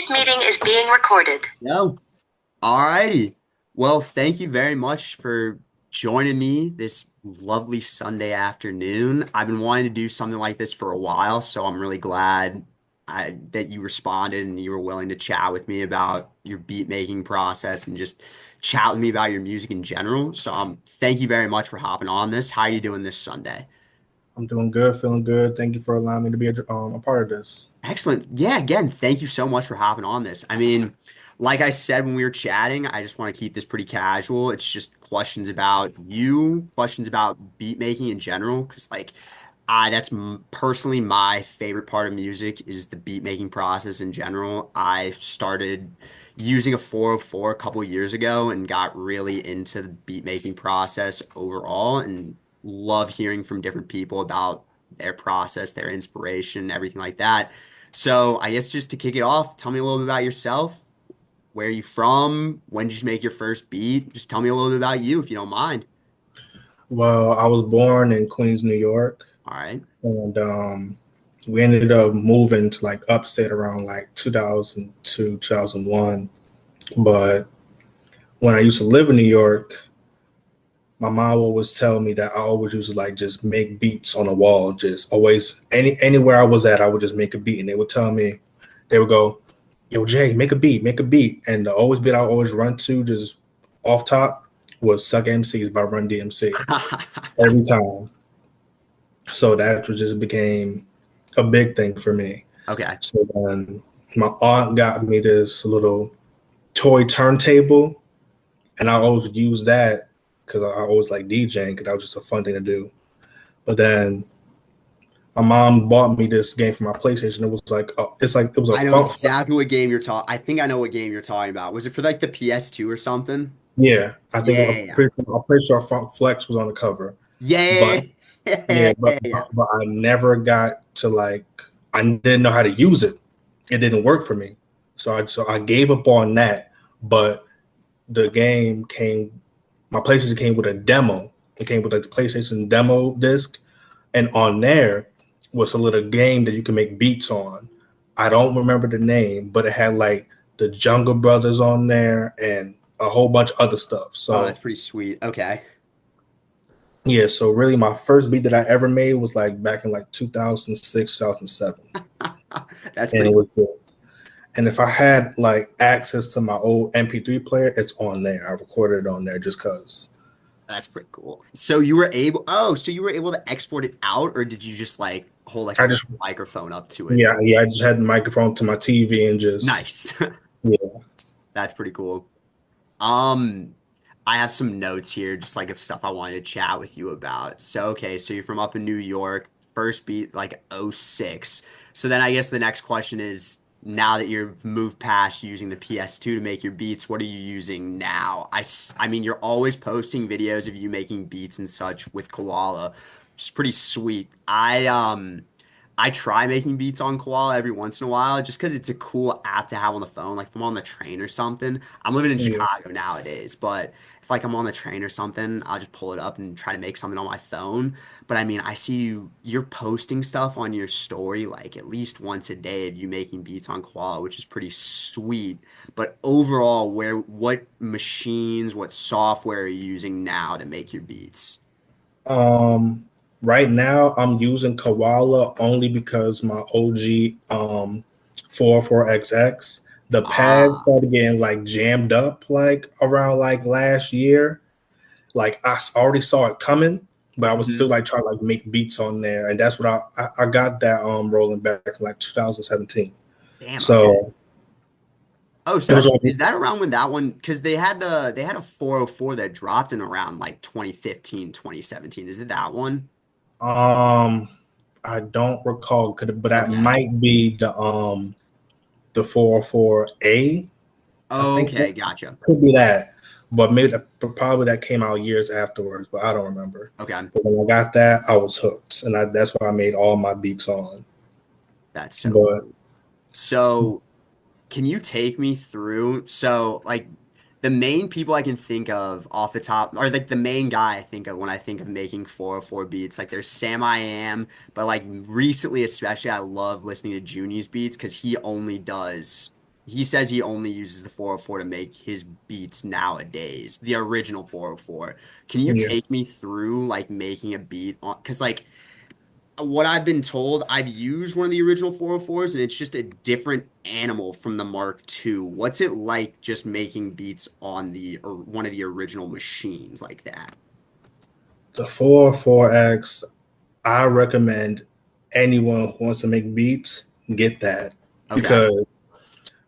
This meeting is being recorded. No. Alrighty. Well, thank you very much for joining me this lovely Sunday afternoon. I've been wanting to do something like this for a while, so I'm really glad that you responded and you were willing to chat with me about your beat making process and just chat with me about your music in general. So, thank you very much for hopping on this. How are you doing this Sunday? I'm doing good, feeling good. Thank you for allowing me to be a part of this. Excellent. Yeah, again, thank you so much for hopping on this. I mean, like I said when we were chatting, I just want to keep this pretty casual. It's just questions about you, questions about beat making in general, because that's personally my favorite part of music is the beat making process in general. I started using a 404 a couple years ago and got really into the beat making process overall and love hearing from different people about their process, their inspiration, everything like that. So I guess just to kick it off, tell me a little bit about yourself. Where are you from? When did you make your first beat? Just tell me a little bit about you if you don't mind. Well, I was born in Queens, New York, All right. and we ended up moving to like upstate around like 2002, 2001. But when I used to live in New York, my mom would always tell me that I always used to like just make beats on the wall, just always anywhere I was at, I would just make a beat, and they would tell me, they would go, "Yo, Jay, make a beat, make a beat," and the always beat I always run to just off top was "Suck MCs" by Run DMC every time. So that just became a big thing for me. Okay. So then my aunt got me this little toy turntable, and I always use that because I always like DJing because that was just a fun thing to do. But then my mom bought me this game for my PlayStation. It was like it was a I know funk. exactly what game you're talking. I think I know what game you're talking about. Was it for like the PS2 or something? Yeah, I think Yeah, yeah, I'm pretty sure Funk Flex was on the cover. yeah. But yeah, Yeah, yeah. but I never got to like I didn't know how to use it. It didn't work for me, so I gave up on that. But the game came, my PlayStation came with a demo. It came with like the PlayStation demo disc, and on there was a little game that you can make beats on. I don't remember the name, but it had like the Jungle Brothers on there and a whole bunch of other stuff. Oh, that's So pretty sweet. Okay. yeah, so really my first beat that I ever made was like back in like 2006, 2007. That's And pretty it cool. was good. And if I had like access to my old MP3 player, it's on there. I recorded it on there just cause. That's pretty cool. So you were able to export it out, or did you just like hold like a I just microphone up to it? yeah, I just had the microphone to my TV and just Nice. yeah. That's pretty cool. Um, I have some notes here, just like of stuff I wanted to chat with you about. So, okay, so you're from up in New York, first beat like '06. So then I guess the next question is, now that you've moved past using the PS2 to make your beats, what are you using now? I mean, you're always posting videos of you making beats and such with Koala, which is pretty sweet. I try making beats on Koala every once in a while just because it's a cool app to have on the phone. Like if I'm on the train or something, I'm living in Yeah. Chicago nowadays, but if like I'm on the train or something, I'll just pull it up and try to make something on my phone. But I mean, I see you're posting stuff on your story like at least once a day of you making beats on Koala, which is pretty sweet. But overall, what machines, what software are you using now to make your beats? Right now I'm using Koala only because my OG 44XX, the pad Ah, started getting like jammed up like around like last year. Like already saw it coming, but I was still mhm. like trying to like make beats on there, and that's what I got that rolling back in like 2017. Damn, okay. So Oh, so it was that's on. is that around when that one because they had a 404 that dropped in around like 2015, 2017. Is it that one? Um, I don't recall, but that Okay. might be the 404A. I think Okay, that gotcha. could be that, but maybe probably that came out years afterwards, but I don't remember. Okay. But when I got that, I was hooked, and that's what I made all my beats on. That's so But cool. So, can you take me through like the main people I can think of off the top or like the main guy I think of when I think of making 404 beats, like there's Sam I Am, but like recently especially I love listening to Junie's beats because he only does he says he only uses the 404 to make his beats nowadays, the original 404. Can you Yeah. take me through like making a beat on, because like what I've been told, I've used one of the original 404s and it's just a different animal from the Mark II. What's it like just making beats on the or one of the original machines like that? The 404X, I recommend anyone who wants to make beats get that, Okay. because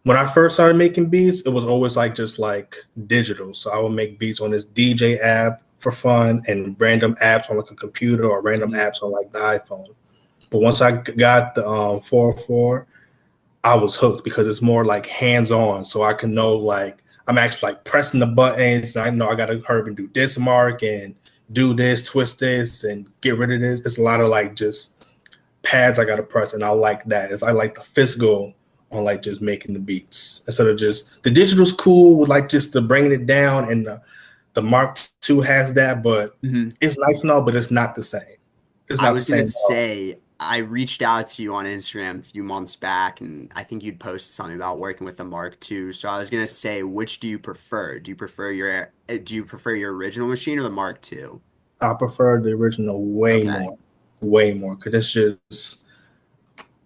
when I first started making beats, it was always like just like digital. So I would make beats on this DJ app for fun and random apps on like a computer or random Mhm. apps on like the iPhone. But once I got the 404, I was hooked because it's more like hands on. So I can know like I'm actually like pressing the buttons. And I know I got to hurry and do this mark and do this, twist this, and get rid of this. It's a lot of like just pads I got to press, and I like that. Is I like the physical on like just making the beats instead of just the digital's cool with like just the bringing it down, and the Mark II has that, but Mhm. it's nice and all, but it's not the same. It's I not the was gonna same at all. say I reached out to you on Instagram a few months back, and I think you'd posted something about working with the Mark II. So I was gonna say, which do you prefer? Do you prefer your original machine or the Mark II? I prefer the original Okay. way more, because it's just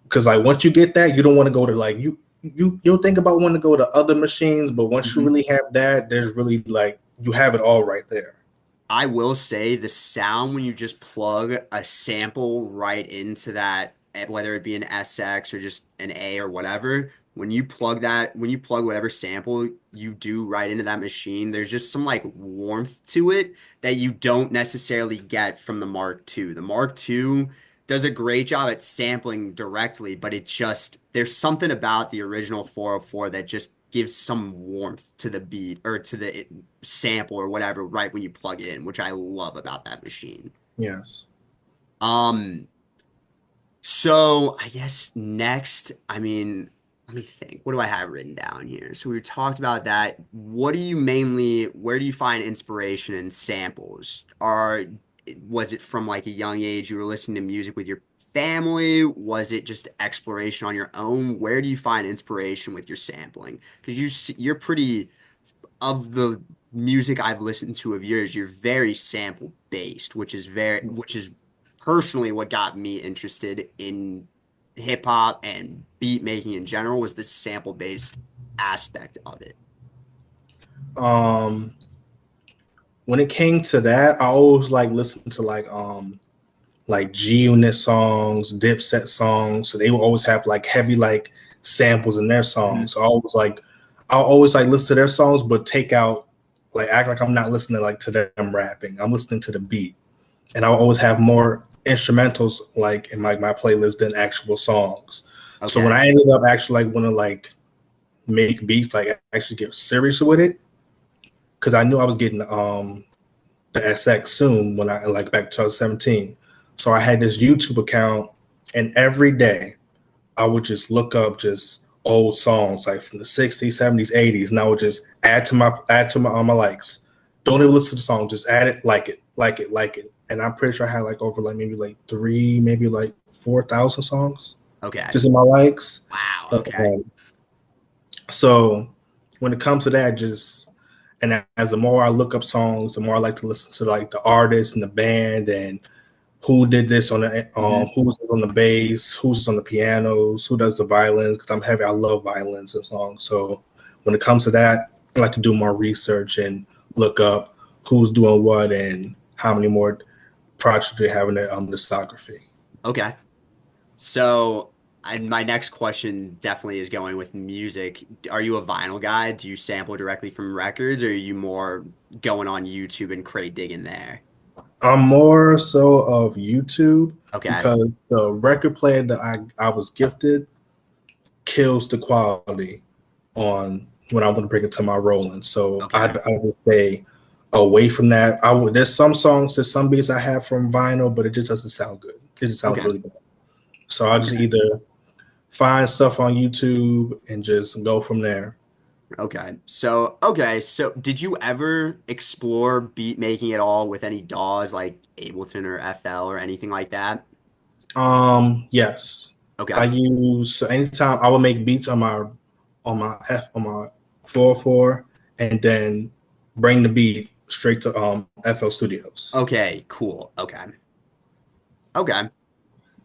because like once you get that, you don't want to go to like you'll think about wanting to go to other machines, but once you Mhm. really have that, there's really like you have it all right there. I will say the sound when you just plug a sample right into that, whether it be an SX or just an A or whatever, when you plug whatever sample you do right into that machine, there's just some like warmth to it that you don't necessarily get from the Mark II. The Mark II does a great job at sampling directly, but there's something about the original 404 that just gives some warmth to the beat or to the sample or whatever right when you plug it in, which I love about that machine. Yes. Um, so I guess next, I mean, let me think. What do I have written down here? So we talked about that. Where do you find inspiration in samples? Was it from like a young age you were listening to music with your family? Was it just exploration on your own? Where do you find inspiration with your sampling? Because you're pretty of the music I've listened to of yours, you're very sample based, which is personally what got me interested in hip hop and beat making in general was the sample based aspect of it. Um, when it came to that, I always like listen to like G Unit songs, Dipset songs. So they will always have like heavy like samples in their Mhm. songs. So I'll always like listen to their songs, but take out like act like I'm not listening like to them rapping. I'm listening to the beat, and I'll always have more instrumentals like in my playlist than actual songs. So when Okay. I ended up actually like want to like make beats, like actually get serious with it, because I knew I was getting the SX soon when I like back 2017. So I had this YouTube account, and every day I would just look up just old songs like from the 60s, 70s, 80s, and I would just add to my on my likes. Don't even listen to the song, just add it, like it, like it, like it. And I'm pretty sure I had like over like maybe like three, maybe like 4,000 songs Okay. just in my likes. Wow. Okay. Um, so when it comes to that, just and as the more I look up songs, the more I like to listen to like the artist and the band and who did this on the Mhm. who's on the bass, who's on the pianos, who does the violins, because I'm heavy. I love violins and songs. So when it comes to that, I like to do more research and look up who's doing what and how many more projects they have in their discography. Okay. So, my next question definitely is going with music. Are you a vinyl guy? Do you sample directly from records, or are you more going on YouTube and crate digging there? I'm more so of YouTube, Okay. because the record player that I was gifted kills the quality on when I want to bring it to my rolling. So Okay. I would say away from that. I would there's some songs, there's some beats I have from vinyl, but it just doesn't sound good. It just sounds Okay. really bad. So I just Okay. either find stuff on YouTube and just go from there. Okay. So did you ever explore beat making at all with any DAWs like Ableton or FL or anything like that? Yes. I Okay. use so anytime I would make beats on my on my 404, and then bring the beat straight to FL Studios. Okay, cool. Okay. Okay.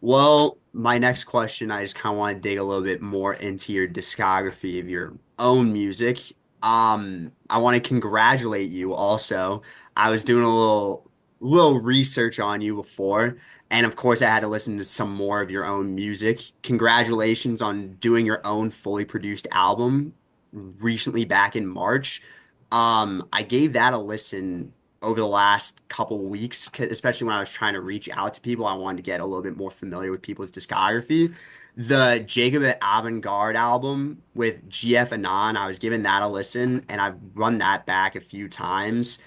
Well, my next question, I just kind of want to dig a little bit more into your discography of your own music. I want to congratulate you also. I was doing a little research on you before, and of course I had to listen to some more of your own music. Congratulations on doing your own fully produced album recently back in March. I gave that a listen over the last couple weeks, especially when I was trying to reach out to people. I wanted to get a little bit more familiar with people's discography. The Jacob at Avant-Garde album with GF Anon, I was giving that a listen, and I've run that back a few times,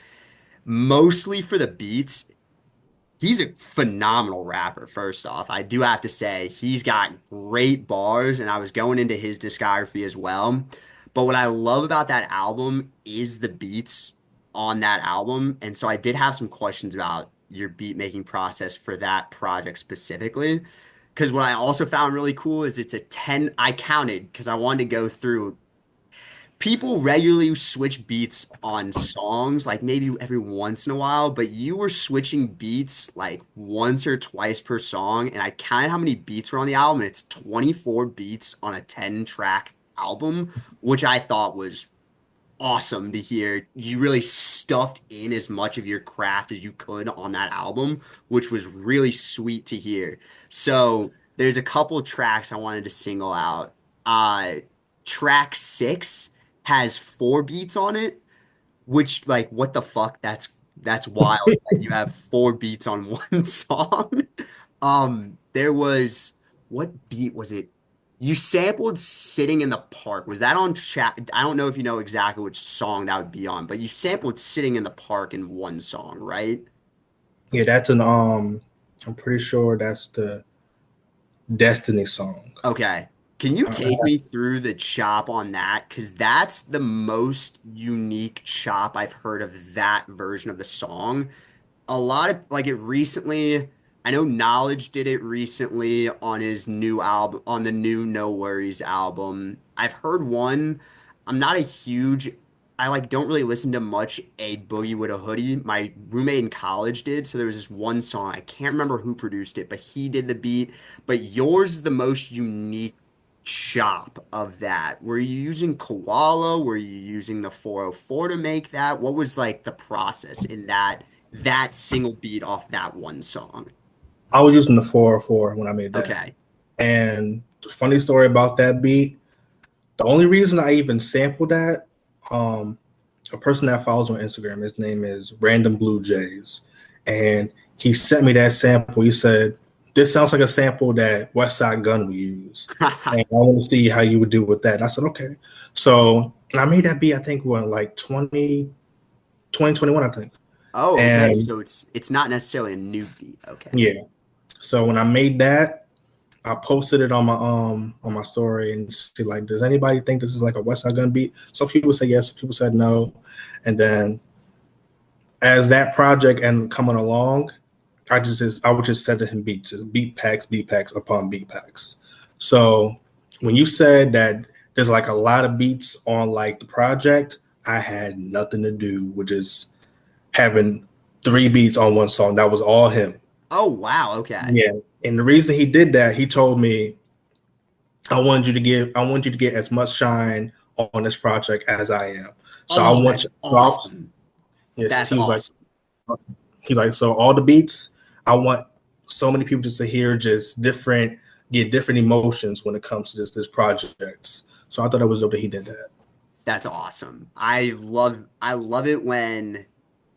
mostly for the beats. He's a phenomenal rapper, first off. I do have to say, he's got great bars, and I was going into his discography as well. But what I love about that album is the beats on that album. And so I did have some questions about your beat making process for that project specifically. Because what I also found really cool is it's a 10, I counted because I wanted to go through people regularly switch beats on songs, like maybe every once in a while, but you were switching beats like once or twice per song. And I counted how many beats were on the album, and it's 24 beats on a 10-track album, which I thought was awesome to hear. You really stuffed in as much of your craft as you could on that album, which was really sweet to hear. So there's a couple of tracks I wanted to single out. Uh, Track 6 has 4 beats on it, which like what the fuck? That's wild that you have 4 beats on one song. There was what beat was it? You sampled Sitting in the Park. Was that on chat? I don't know if you know exactly which song that would be on, but you sampled Sitting in the Park in one song, right? Yeah, that's an I'm pretty sure that's the Destiny song. Okay. Can you take Uh, me through the chop on that? Because that's the most unique chop I've heard of that version of the song. A lot of like it recently, I know Knowledge did it recently on his new album, on the new No Worries album. I've heard one. I'm not a huge, I like don't really listen to much A Boogie with a Hoodie. My roommate in college did, so there was this one song. I can't remember who produced it, but he did the beat. But yours is the most unique chop of that. Were you using Koala? Were you using the 404 to make that? What was like the process in that single beat off that one song? I was using the 404 when I made that. Okay. And the funny story about that beat, the only reason I even sampled that, um, a person that follows me on Instagram, his name is Random Blue Jays, and he sent me that sample. He said, "This sounds like a sample that Westside Gunn would use, and I want to see how you would do with that." And I said, "Okay." So I made that beat. I think what like 2021, I think. Oh, okay. And So it's not necessarily a new beat. Okay. yeah, so when I made that, I posted it on my story and see like, does anybody think this is like a West Side Gun beat? Some people say yes, some people said no. And then as that project and coming along, I would just send him beats, just beat packs upon beat packs. So when you said that there's like a lot of beats on like the project, I had nothing to do with just having 3 beats on one song. That was all him. Oh, wow. Okay. Yeah. And the reason he did that, he told me, I want you to get as much shine on this project as I am. So I Oh, want that's you, awesome. yes, That's awesome. he's like, so all the beats, I want so many people just to hear just get different emotions when it comes to this project. So I thought it was dope that he did that. That's awesome. I love it when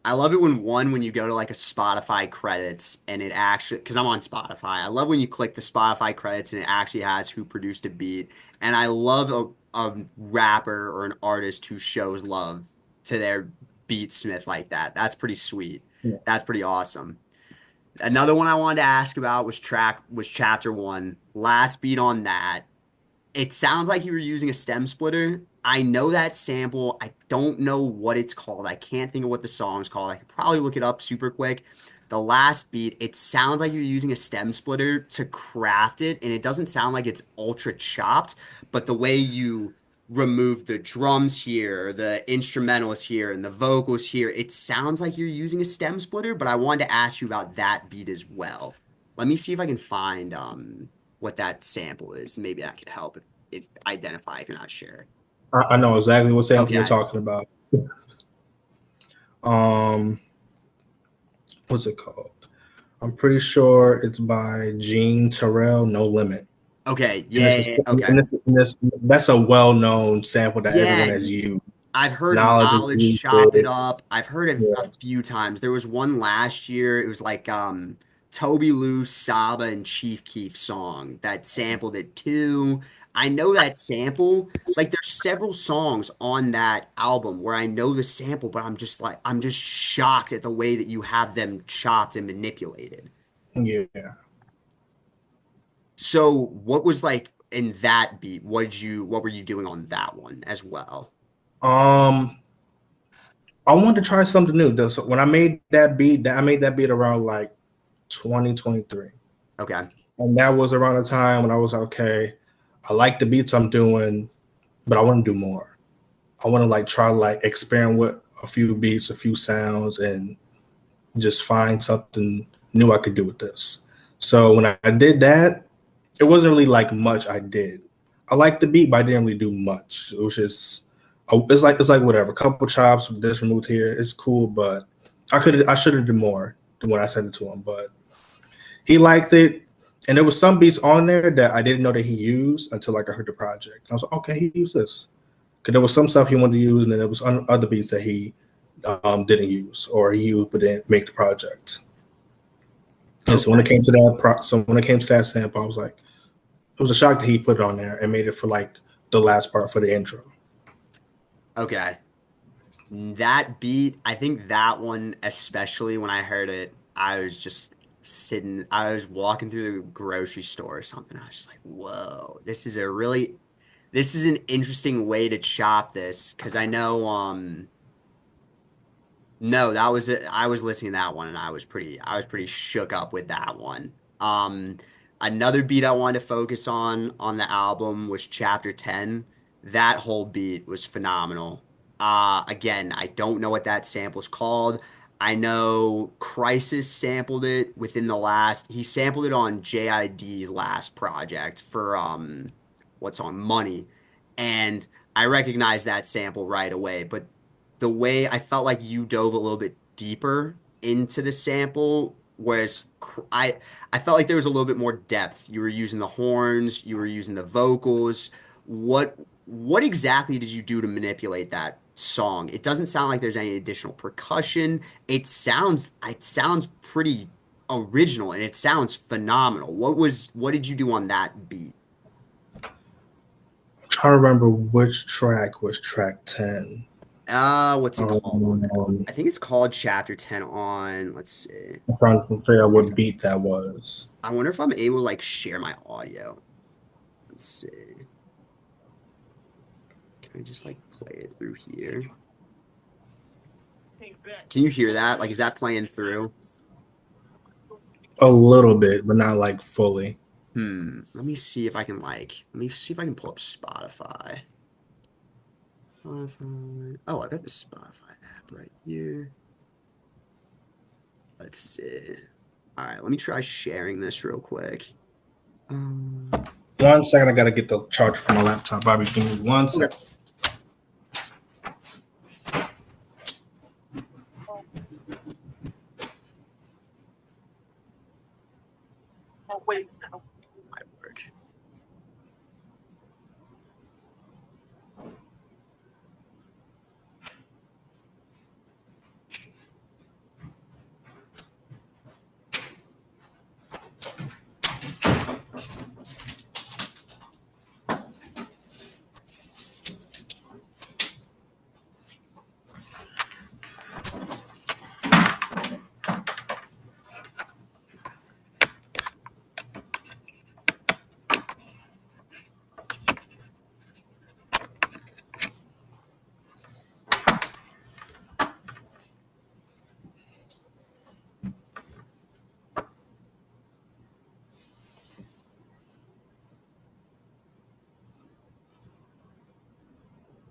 when you go to like a Spotify credits and it actually, because I'm on Spotify, I love when you click the Spotify credits and it actually has who produced a beat. And I love a rapper or an artist who shows love to their beatsmith like that. That's pretty sweet. Yeah. That's pretty awesome. Another one I wanted to ask about was chapter one. Last beat on that. It sounds like you were using a stem splitter. I know that sample. I don't know what it's called. I can't think of what the song's called. I could probably look it up super quick. The last beat, it sounds like you're using a stem splitter to craft it, and it doesn't sound like it's ultra chopped, but the way you remove the drums here, the instrumentals here, and the vocals here. It sounds like you're using a stem splitter, but I wanted to ask you about that beat as well. Let me see if I can find what that sample is. Maybe that could help if identify if you're not sure. I know exactly what sample you're Okay. talking about. Um, what's it called? I'm pretty sure it's by Gene Terrell, No Limit. Okay. And Yeah, yeah, yeah. Okay. that's a well-known sample that everyone Yeah, has used. I've heard Knowledge is Knowledge used chop it it. up. I've heard it a Yeah, few times. There was one last year. It was like Toby Lou, Saba, and Chief Keef song that sampled it too. I know that sample. Like there's several songs on that album where I know the sample, but I'm just shocked at the way that you have them chopped and manipulated. yeah. So what was like in that beat? What were you doing on that one as well? Um, I wanted to try something new. So when I made that beat, I made that beat around like 2023, Okay. and that was around the time when I was like, okay. I like the beats I'm doing, but I want to do more. I want to like try to like experiment with a few beats, a few sounds, and just find something new I could do with this. So when I did that, it wasn't really like much I did. I liked the beat, but I didn't really do much. It was just it's like whatever. A couple chops, this removed here. It's cool, but I should have done more than when I sent it to him. But he liked it, and there was some beats on there that I didn't know that he used until like I heard the project. I was like, okay, he used this because there was some stuff he wanted to use, and then there was other beats that he didn't use or he used but didn't make the project. And so when it Okay. came to when it came to that sample, I was like, it was a shock that he put it on there and made it for like the last part for the intro. Okay. That beat, I think that one, especially when I heard it, I was just I was walking through the grocery store or something. I was just like, whoa, this is an interesting way to chop this. Cause I know, no, I was listening to that one and I was pretty shook up with that one. Another beat I wanted to focus on the album was Chapter 10. That whole beat was phenomenal. Again, I don't know what that sample's called. I know Crisis sampled it he sampled it on JID's last project for what song? Money. And I recognized that sample right away, but the way I felt like you dove a little bit deeper into the sample, whereas I felt like there was a little bit more depth. You were using the horns, you were using the vocals. What exactly did you do to manipulate that song? It doesn't sound like there's any additional percussion. It sounds pretty original and it sounds phenomenal. What did you do on that beat? I'm trying to remember which track was track 10. What's it called on there? Um, I think it's called Chapter 10 on, let's see. I'm trying to figure I out wonder if what beat that was. I wonder if I'm able to like share my audio. Let's see. Can I just like play it through here? Can you hear that? Like, is that playing through? A little bit, but not like fully. Let me see if I can let me see if I can pull up Spotify. Spotify. Oh, I got the Spotify app right here. Let's see. All right, let me try sharing this real quick. Um, 1 second, I gotta get the charger from my laptop. Bobby, give me one okay. second. Might work.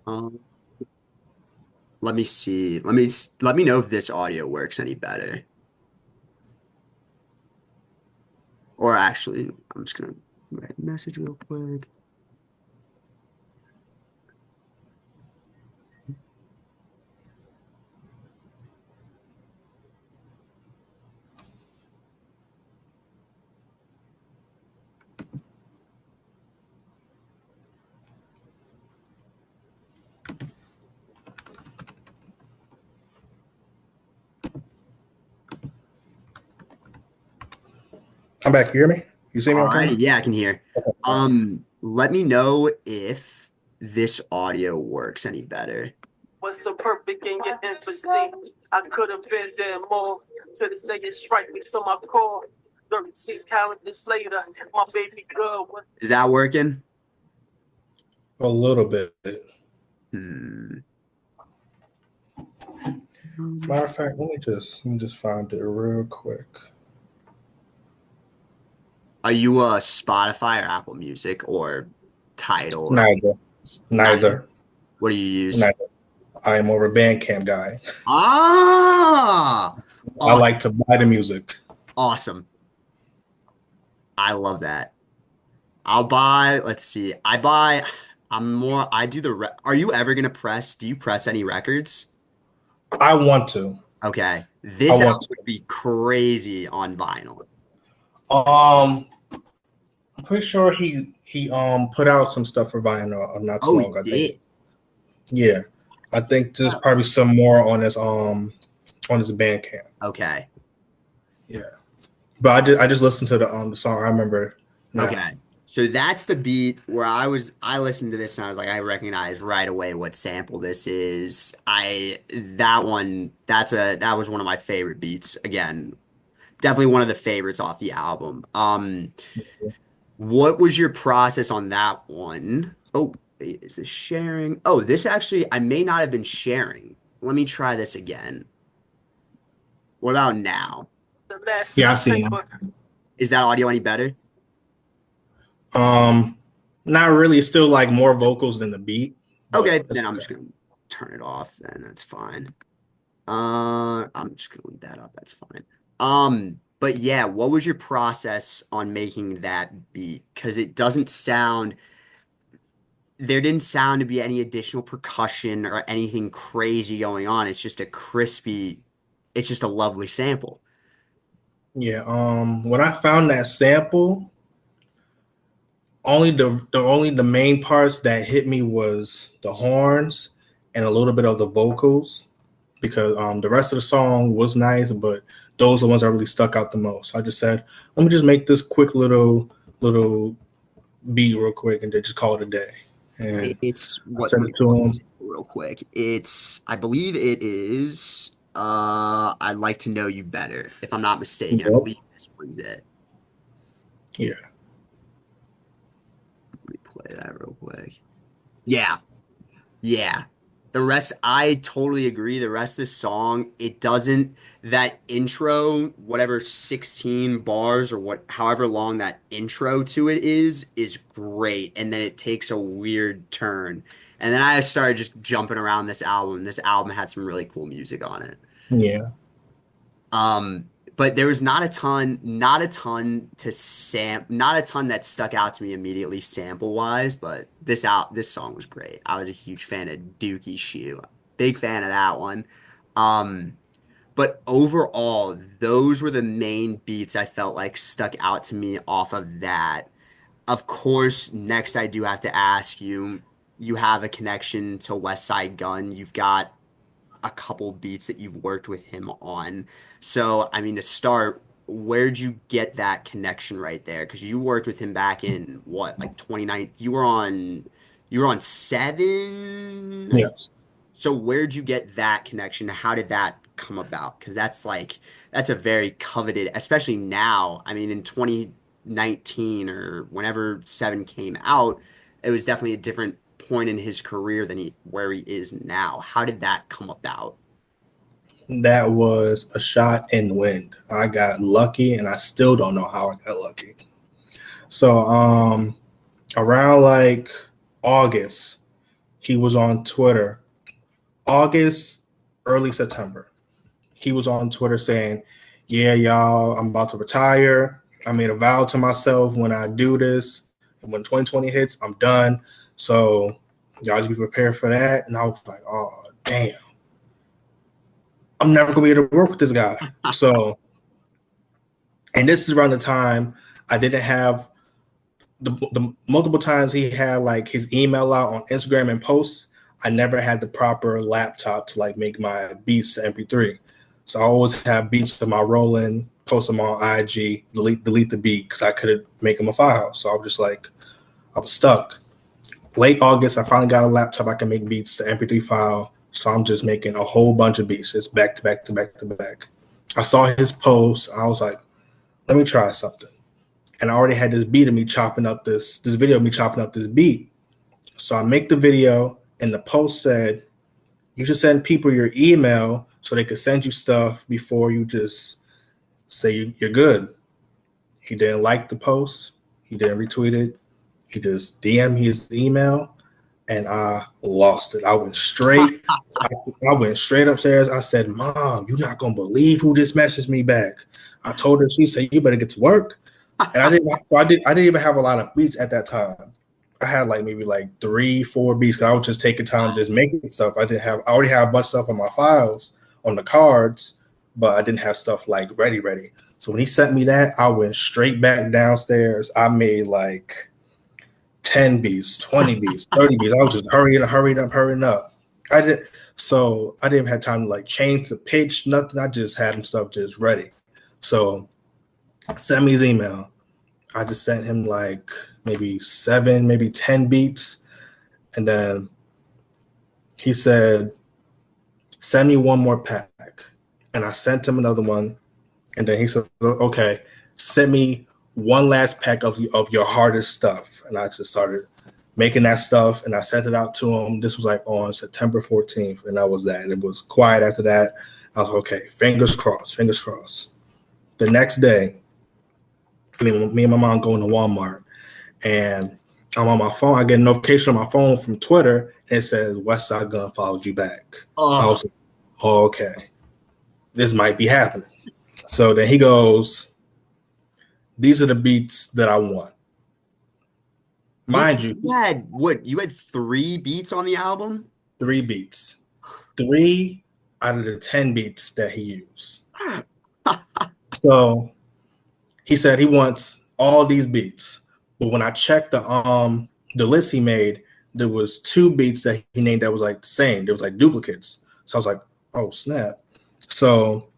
Um, let me see. Let me know if this audio works any better. Or actually, I'm just gonna write a message real quick. I'm back. You hear me? You see me All okay? righty, yeah, I can hear. All right. Let me know if this audio works any better. Was so perfect in your infancy. I could have been there more. To this day, it strike me so my core. 13 calendars later, my baby girl was. Is that working? A little bit. Hmm. Matter of fact, let me just find it real quick. Are you a Spotify or Apple Music or Tidal or Neither. neither? Neither. What do you use? Neither. I am more of a Bandcamp guy. Ah, I aw- like to buy the music. awesome. I love that. I'll buy, let's see. I do are you ever gonna press? Do you press any records? I want to. Okay. I This want album to. would be crazy on vinyl. I'm pretty sure he put out some stuff for vinyl not too Oh, he long. I think. did. Yeah, I think there's probably some more on his Bandcamp. Okay. Yeah, but I just listened to the song. I remember now. Okay. So that's the beat where I listened to this and I was like, I recognize right away what sample this is. That was one of my favorite beats. Again, definitely one of the favorites off the album. What was your process on that one? Oh, wait, is this sharing? Oh, this actually, I may not have been sharing. Let me try this again. What about now? The last Yeah, piece I of see him. paper. Is that audio any better? Um, Not really. It's still like more vocals than the beat, but Okay, it's then I'm okay. just gonna turn it off. Then that's fine. I'm just gonna leave that up. That's fine. But yeah, what was your process on making that beat? Because it doesn't sound, there didn't sound to be any additional percussion or anything crazy going on. It's just a crispy, it's just a lovely sample. Yeah. When I found that sample, only the main parts that hit me was the horns and a little bit of the vocals because the rest of the song was nice, but those are the ones that really stuck out the most. I just said, let me just make this quick little beat real quick and then just call it a day. And It's I what, sent let me it to look him. real quick. I believe it is, I'd like to know you better, if I'm not mistaken. I Yep. believe this one's it. Yeah. Let me play that real quick. Yeah, yeah. The rest, I totally agree. The rest of the song, it doesn't, that intro, whatever 16 bars or however long that intro to it is great. And then it takes a weird turn. And then I started just jumping around this album. This album had some really cool music on it. Yeah. Um, but there was not a ton that stuck out to me immediately sample wise, but this song was great. I was a huge fan of Dookie Shoe. Big fan of that one. Um, but overall, those were the main beats I felt like stuck out to me off of that. Of course, next I do have to ask you, you have a connection to Westside Gunn. You've got a couple beats that you've worked with him on. So, I mean, to start, where'd you get that connection right there? Because you worked with him back in what, like 29? You were on seven. Yes. So where'd you get that connection? How did that come about? Because that's a very coveted, especially now. I mean, in 2019 or whenever Seven came out, it was definitely a different point in his career than where he is now. How did that come about? That was a shot in the wind. I got lucky and I still don't know how I got lucky. So around like August, he was on Twitter, August, early September. He was on Twitter saying, yeah, y'all, I'm about to retire. I made a vow to myself when I do this, and when 2020 hits, I'm done. So y'all just be prepared for that. And I was like, oh, damn. I'm never going to be able to work with this guy. So, and this is around the time I didn't have the multiple times he had like his email out on Instagram and posts. I never had the proper laptop to like make my beats to MP3. So I always have beats to my rolling, post them on IG, delete the beat because I couldn't make them a file. So I was just like, I was stuck. Late August, I finally got a laptop I can make beats to MP3 file. So I'm just making a whole bunch of beats, just back to back to back to back. I saw his post. I was like, let me try something. And I already had this beat of me chopping up this video of me chopping up this beat. So I make the video, and the post said, you should send people your email so they could send you stuff before you just say you're good. He didn't like the post. He didn't retweet it. He just DM'd his email, and I lost it. I went straight upstairs. I said, Mom, you're not going to believe who just messaged me back. I told her, she said, you better get to work. And I didn't even have a lot of beats at that time. I had like maybe like 3-4 beats because I was just taking time just making stuff. I already had a bunch of stuff on my files on the cards, but I didn't have stuff like ready. So when he sent me that, I went straight back downstairs. I made like 10 beats, 20 beats, 30 beats. I was just hurrying up. I didn't have time to like change the pitch, nothing. I just had him stuff just ready. So send me his email. I just sent him like maybe 7, maybe 10 beats. And then he said, send me one more pack. And I sent him another one. And then he said, okay, send me one last pack of your hardest stuff. And I just started making that stuff, and I sent it out to him. This was like on September 14th, and that was that. And it was quiet after that. I was like, okay, fingers crossed. The next day, me and my mom going to Walmart, and I'm on my phone. I get a notification on my phone from Twitter, and it says Westside Gunn followed you back. I was like, oh, okay, this might be happening. So then he goes, these are the beats that I want. Mind you, you had 3 beats on the album? 3 beats. 3 out of the 10 beats that he used. So he said he wants all these beats. But when I checked the list he made, there was 2 beats that he named that was like the same. There was like duplicates. So I was like, oh snap. So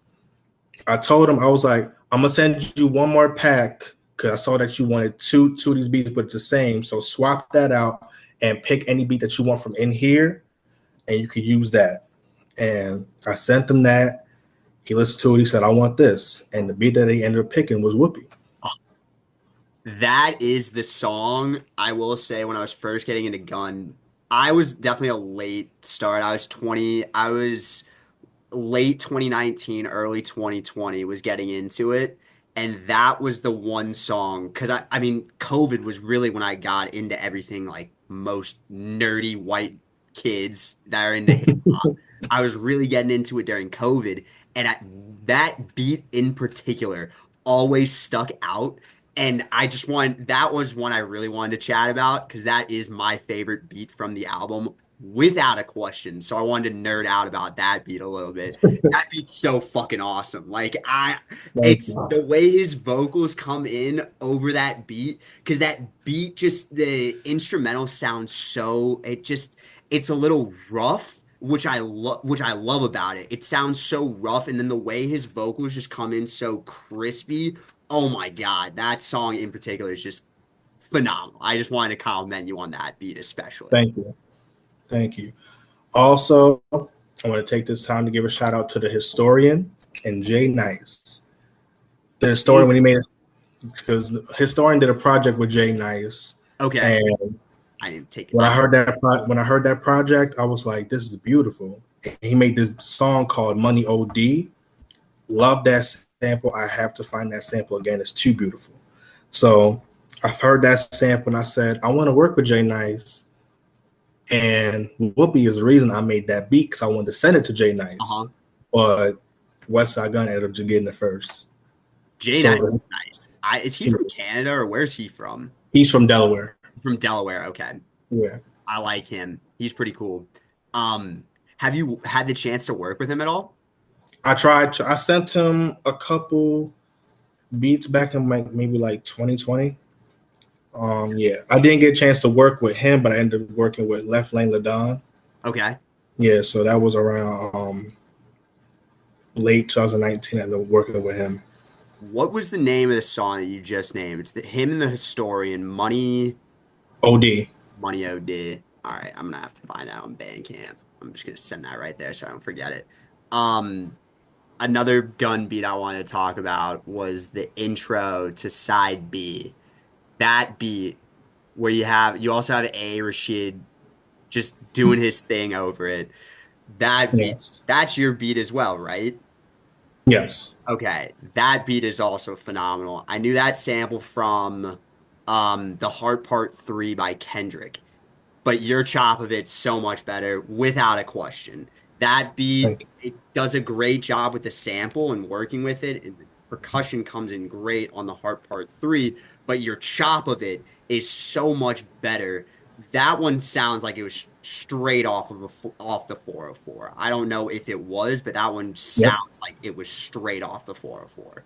I told him, I was like, I'm gonna send you one more pack because I saw that you wanted two of these beats, but the same. So swap that out and pick any beat that you want from in here, and you could use that. And I sent him that. He listened to it. He said, I want this. And the beat that he ended up picking was Whoopy. That is the song. I will say, when I was first getting into Gunn, I was definitely a late start. I was late 2019, early 2020 was getting into it. And that was the one song, because I mean, COVID was really when I got into everything, like most nerdy white kids that are into hip hop. I was really getting into it during COVID, and that beat in particular always stuck out. And that was one I really wanted to chat about because that is my favorite beat from the album without a question. So I wanted to nerd out about that beat a little bit. That beat's so fucking awesome. Like it's the way his vocals come in over that beat, because that beat, just the instrumental sounds so, it's a little rough, which I love about it. It sounds so rough, and then the way his vocals just come in so crispy. Oh my God, that song in particular is just phenomenal. I just wanted to compliment you on that beat especially. Thank you. Also, I want to take this time to give a shout out to the historian and Jay Nice. The historian, when he made it, because the historian did a project with Jay Nice. Okay. And I didn't take it. When I heard that project, I was like, this is beautiful. And he made this song called Money OD. Love that sample. I have to find that sample again. It's too beautiful. So I've heard that sample, and I said, I want to work with Jay Nice. And Whoopy is the reason I made that beat because I wanted to send it to Jay Nice. Uh-huh. But Westside Gunn ended up just getting it first. Jay So Nice is nice. Is he from Canada or where's he from? he's from Delaware. From Delaware. Okay. Yeah. I like him. He's pretty cool. Have you had the chance to work with him at all? I sent him a couple beats back in maybe like 2020. Yeah, I didn't get a chance to work with him, but I ended up working with Left Lane Ladon. Okay. Yeah, so that was around late 2019. I ended up working with him. What was the name of the song that you just named? It's him and the Historian, Money OD. Money OD. All right, I'm gonna have to find that on Bandcamp. I'm just gonna send that right there so I don't forget it. Another gun beat I wanted to talk about was the intro to side B. That beat where you also have A Rashid just doing his thing over it. Yeah. That's your beat as well, right? Yes. Okay, that beat is also phenomenal. I knew that sample from The Heart Part 3 by Kendrick, but your chop of it's so much better without a question. That beat, Thank you. it does a great job with the sample and working with it, and the percussion comes in great on The Heart Part 3, but your chop of it is so much better. That one sounds like it was straight off the 404. I don't know if it was, but that one Yep, sounds like it was straight off the 404.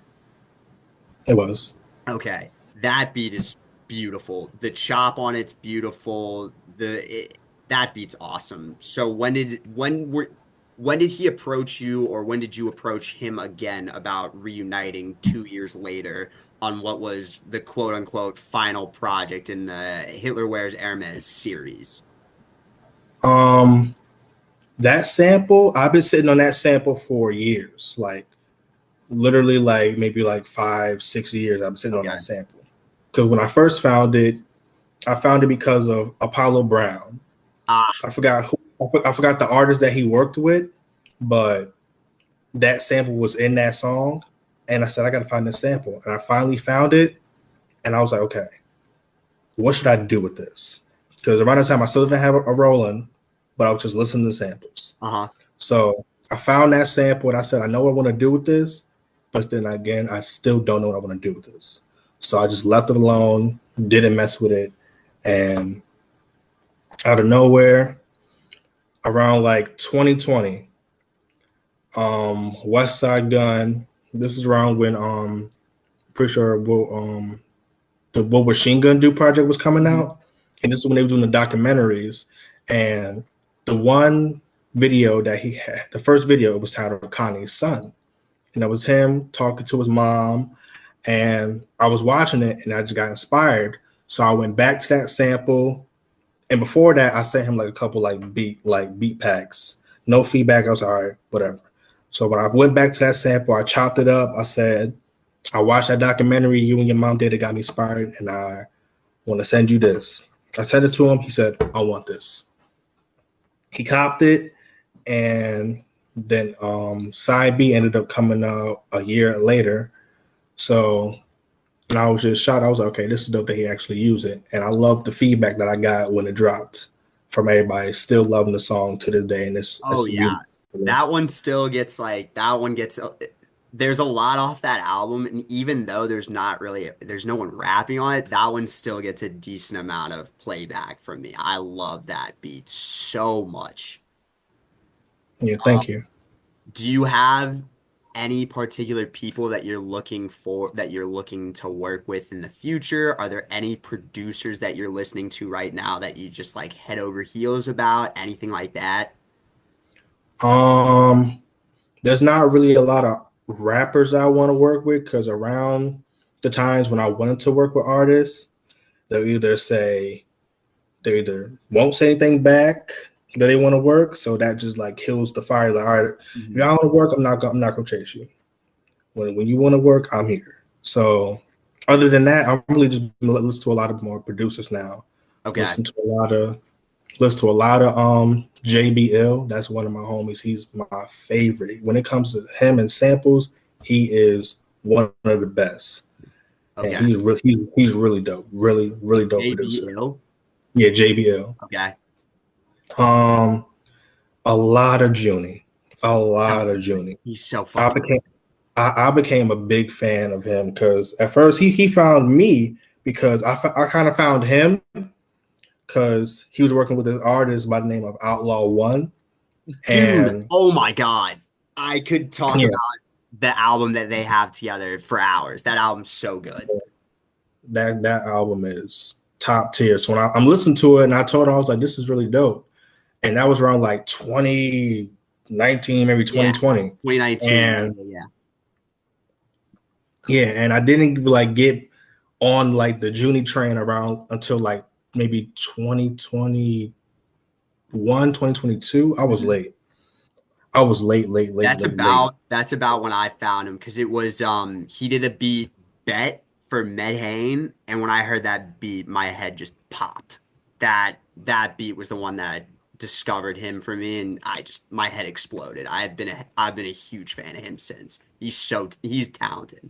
it was. Okay, that beat is beautiful. The chop on it's beautiful. That beat's awesome. So when did he approach you, or when did you approach him again about reuniting 2 years later on what was the quote unquote final project in the Hitler Wears Hermes series? Um, that sample, I've been sitting on that sample for years, like literally, like maybe like 5, 6 years. I've been sitting on Okay. that sample because when I first found it, I found it because of Apollo Brown. Ah, I forgot I forgot the artist that he worked with, but that sample was in that song, and I said I got to find this sample, and I finally found it, and I was like, okay, what should I do with this? Because around the time I still didn't have a Roland, but I was just listening to samples. uh-huh. So I found that sample, and I said I know what I want to do with this, but then again, I still don't know what I want to do with this. So I just left it alone, didn't mess with it, and out of nowhere, around like 2020, Westside Gunn. This is around when pretty sure the What Machine Gun Do project was coming out, and this is when they were doing the documentaries. And the one video that he had, the first video, was titled Kanye's Son, and that was him talking to his mom. And I was watching it, and I just got inspired. So I went back to that sample, and before that, I sent him like a couple beat packs. No feedback. I was all right, whatever. So when I went back to that sample, I chopped it up. I said, I watched that documentary you and your mom did. It got me inspired, and I want to send you this. I sent it to him. He said, I want this. He copped it, and then side B ended up coming out a year later. So, and I was just shocked. I was like, okay, this is dope that he actually used it. And I love the feedback that I got when it dropped from everybody. Still loving the song to this day, and it's Yeah. beautiful. That one still gets there's a lot off that album, and even though there's no one rapping on it, that one still gets a decent amount of playback from me. I love that beat so much. Yeah, Um, thank you. do you have any particular people that you're looking to work with in the future? Are there any producers that you're listening to right now that you just like head over heels about? Anything like that? Um, there's not really a lot of rappers I want to work with because around the times when I wanted to work with artists, they'll they either won't say anything back that they want to work, so that just like kills the fire. Like, all right, if y'all want to work, I'm not gonna chase you. When you want to work, I'm here. So other than that, I'm really just listen to a lot of more producers now. Okay. Listen to a lot of JBL. That's one of my homies. He's my favorite. When it comes to him and samples, he is one of the best. And Okay. he's really dope. Really, really dope producer. JBL. Yeah, JBL. Okay. Um, a lot of Junie, a So lot of good. Junie. He's so I fucking became I became a big fan of him because at first he found me because I kind of found him because he was working with this artist by the name of Outlaw One, dude. and Oh my God. I could talk yeah, about the album that they have together for hours. That album's so good. that album is top tier. So when I'm listening to it, and I told him I was like, "This is really dope," and that was around like 2019, maybe Yeah. 2020, 2019. and Yeah. yeah, and I didn't like get on like the Junie train around until like maybe 2021, 2022. I was Mhm. late. I was late. That's about when I found him because it was he did the beat Bet for Medhane, and when I heard that beat, my head just popped. That beat was the one that I discovered him for me, and I just my head exploded. I've been a huge fan of him since. He's talented.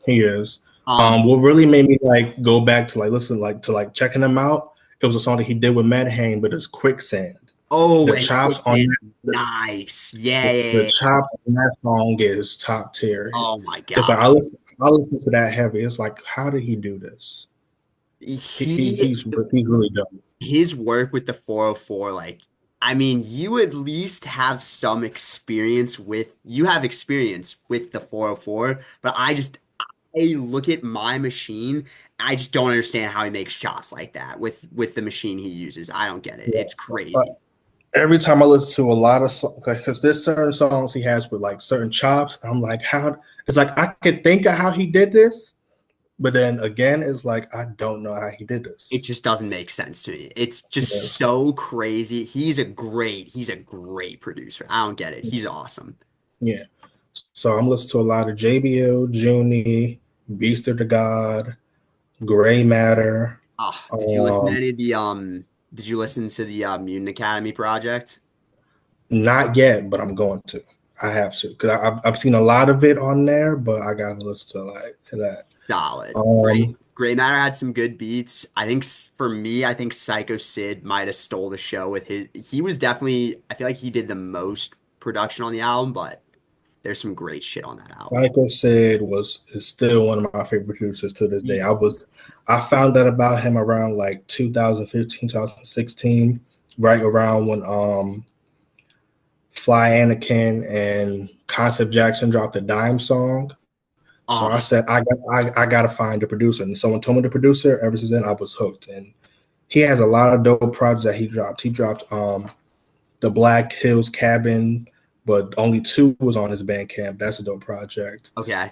He is. Um What really made me like go back to like listen like to like checking him out. It was a song that he did with Mad Hane, but it's Quicksand. oh, The and chops on Quicksand's nice. Yeah, yeah, the yeah. chops on that song is top tier. Oh my It's like God. I listen to that heavy. It's like how did he do this? He He's really dope. his work with the 404, like, I mean, you at least have some experience with you have experience with the 404, but I look at my machine, I just don't understand how he makes shots like that with the machine he uses. I don't get it. It's Yeah. crazy. Every time I listen to a lot of songs, because there's certain songs he has with like certain chops, I'm like, how? It's like I could think of how he did this, but then again, it's like I don't know how he did It this. just doesn't make sense to me. It's just Yeah. so crazy. He's a great producer. I don't get it. He's awesome. Yeah. So I'm listening to a lot of JBL, Junie, Beast of the God, Gray Matter. Ah, did you listen to Um, any of the did you listen to the Mutant Academy project? Not yet, but I'm going to. I have to because I've seen a lot of it on there, but I gotta listen to like to that. Solid. Um, Gray Matter had some good beats. I think for me, I think Psycho Sid might have stole the show with his. He was definitely. I feel like he did the most production on the album, but there's some great shit on that album. Psycho Sid was is still one of my favorite producers to this day. He's I found out about him around like 2015, 2016, right around when Fly Anakin and Concept Jackson dropped the Dime song. So I um said I gotta find the producer, and someone told me the producer. Ever since then, I was hooked, and he has a lot of dope projects that he dropped. He dropped the Black Hills Cabin, but only two was on his Bandcamp. That's a dope project. okay.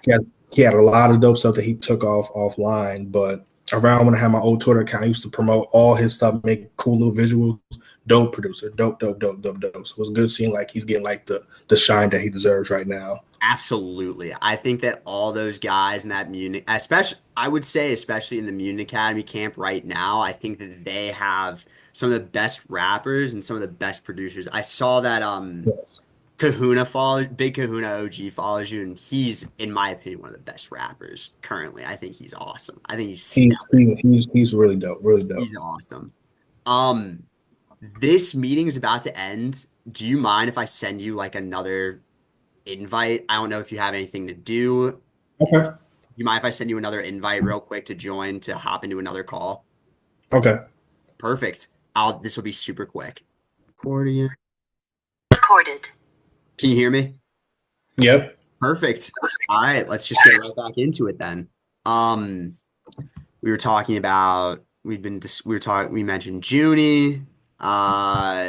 He had a lot of dope stuff that he took offline, but around when I had my old Twitter account, I used to promote all his stuff, make cool little visuals. Dope producer, dope. So it was good seeing like he's getting like the shine that he deserves right now. Absolutely. I think that all those guys in that Munich, especially, I would say, especially in the Munich Academy camp right now, I think that they have some of the best rappers and some of the best producers. I saw that Yes. Kahuna follows, Big Kahuna OG follows you, and he's, in my opinion, one of the best rappers currently. I think he's awesome. I think he's stellar. He's really dope, really dope. He's awesome. Um, this meeting is about to end. Do you mind if I send you like another invite? I don't know if you have anything to do. Okay, You mind if I send you another invite real quick to join to hop into another call? okay. Perfect. This will be super quick. Recording. Recorded. Can you hear me? Yep. Perfect. All right, let's just get right back into it then. Um, we were talking about we mentioned Junie. Uh,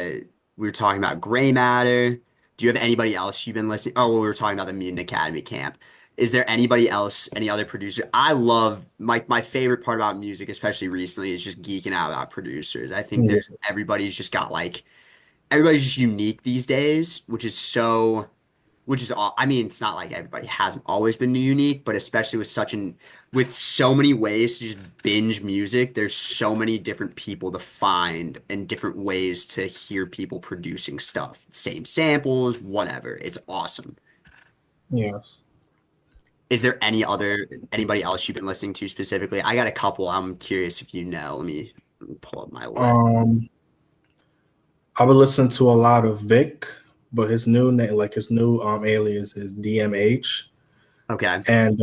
we were talking about Gray Matter. Do you have anybody else you've been listening? Oh, well, we were talking about the Mutant Academy camp. Is there anybody else, any other producer? I love my favorite part about music, especially recently, is just geeking out about producers. I think Yeah. there's everybody's just got like everybody's just unique these days, which is all. I mean, it's not like everybody hasn't always been unique, but especially with so many ways to just binge music, there's so many different people to find and different ways to hear people producing stuff. Same samples, whatever. It's awesome. Yes. Is there anybody else you've been listening to specifically? I got a couple. I'm curious if you know. Let me pull up my list. Um, I would listen to a lot of Vic, but his new name, like his new alias, is DMH, Okay. and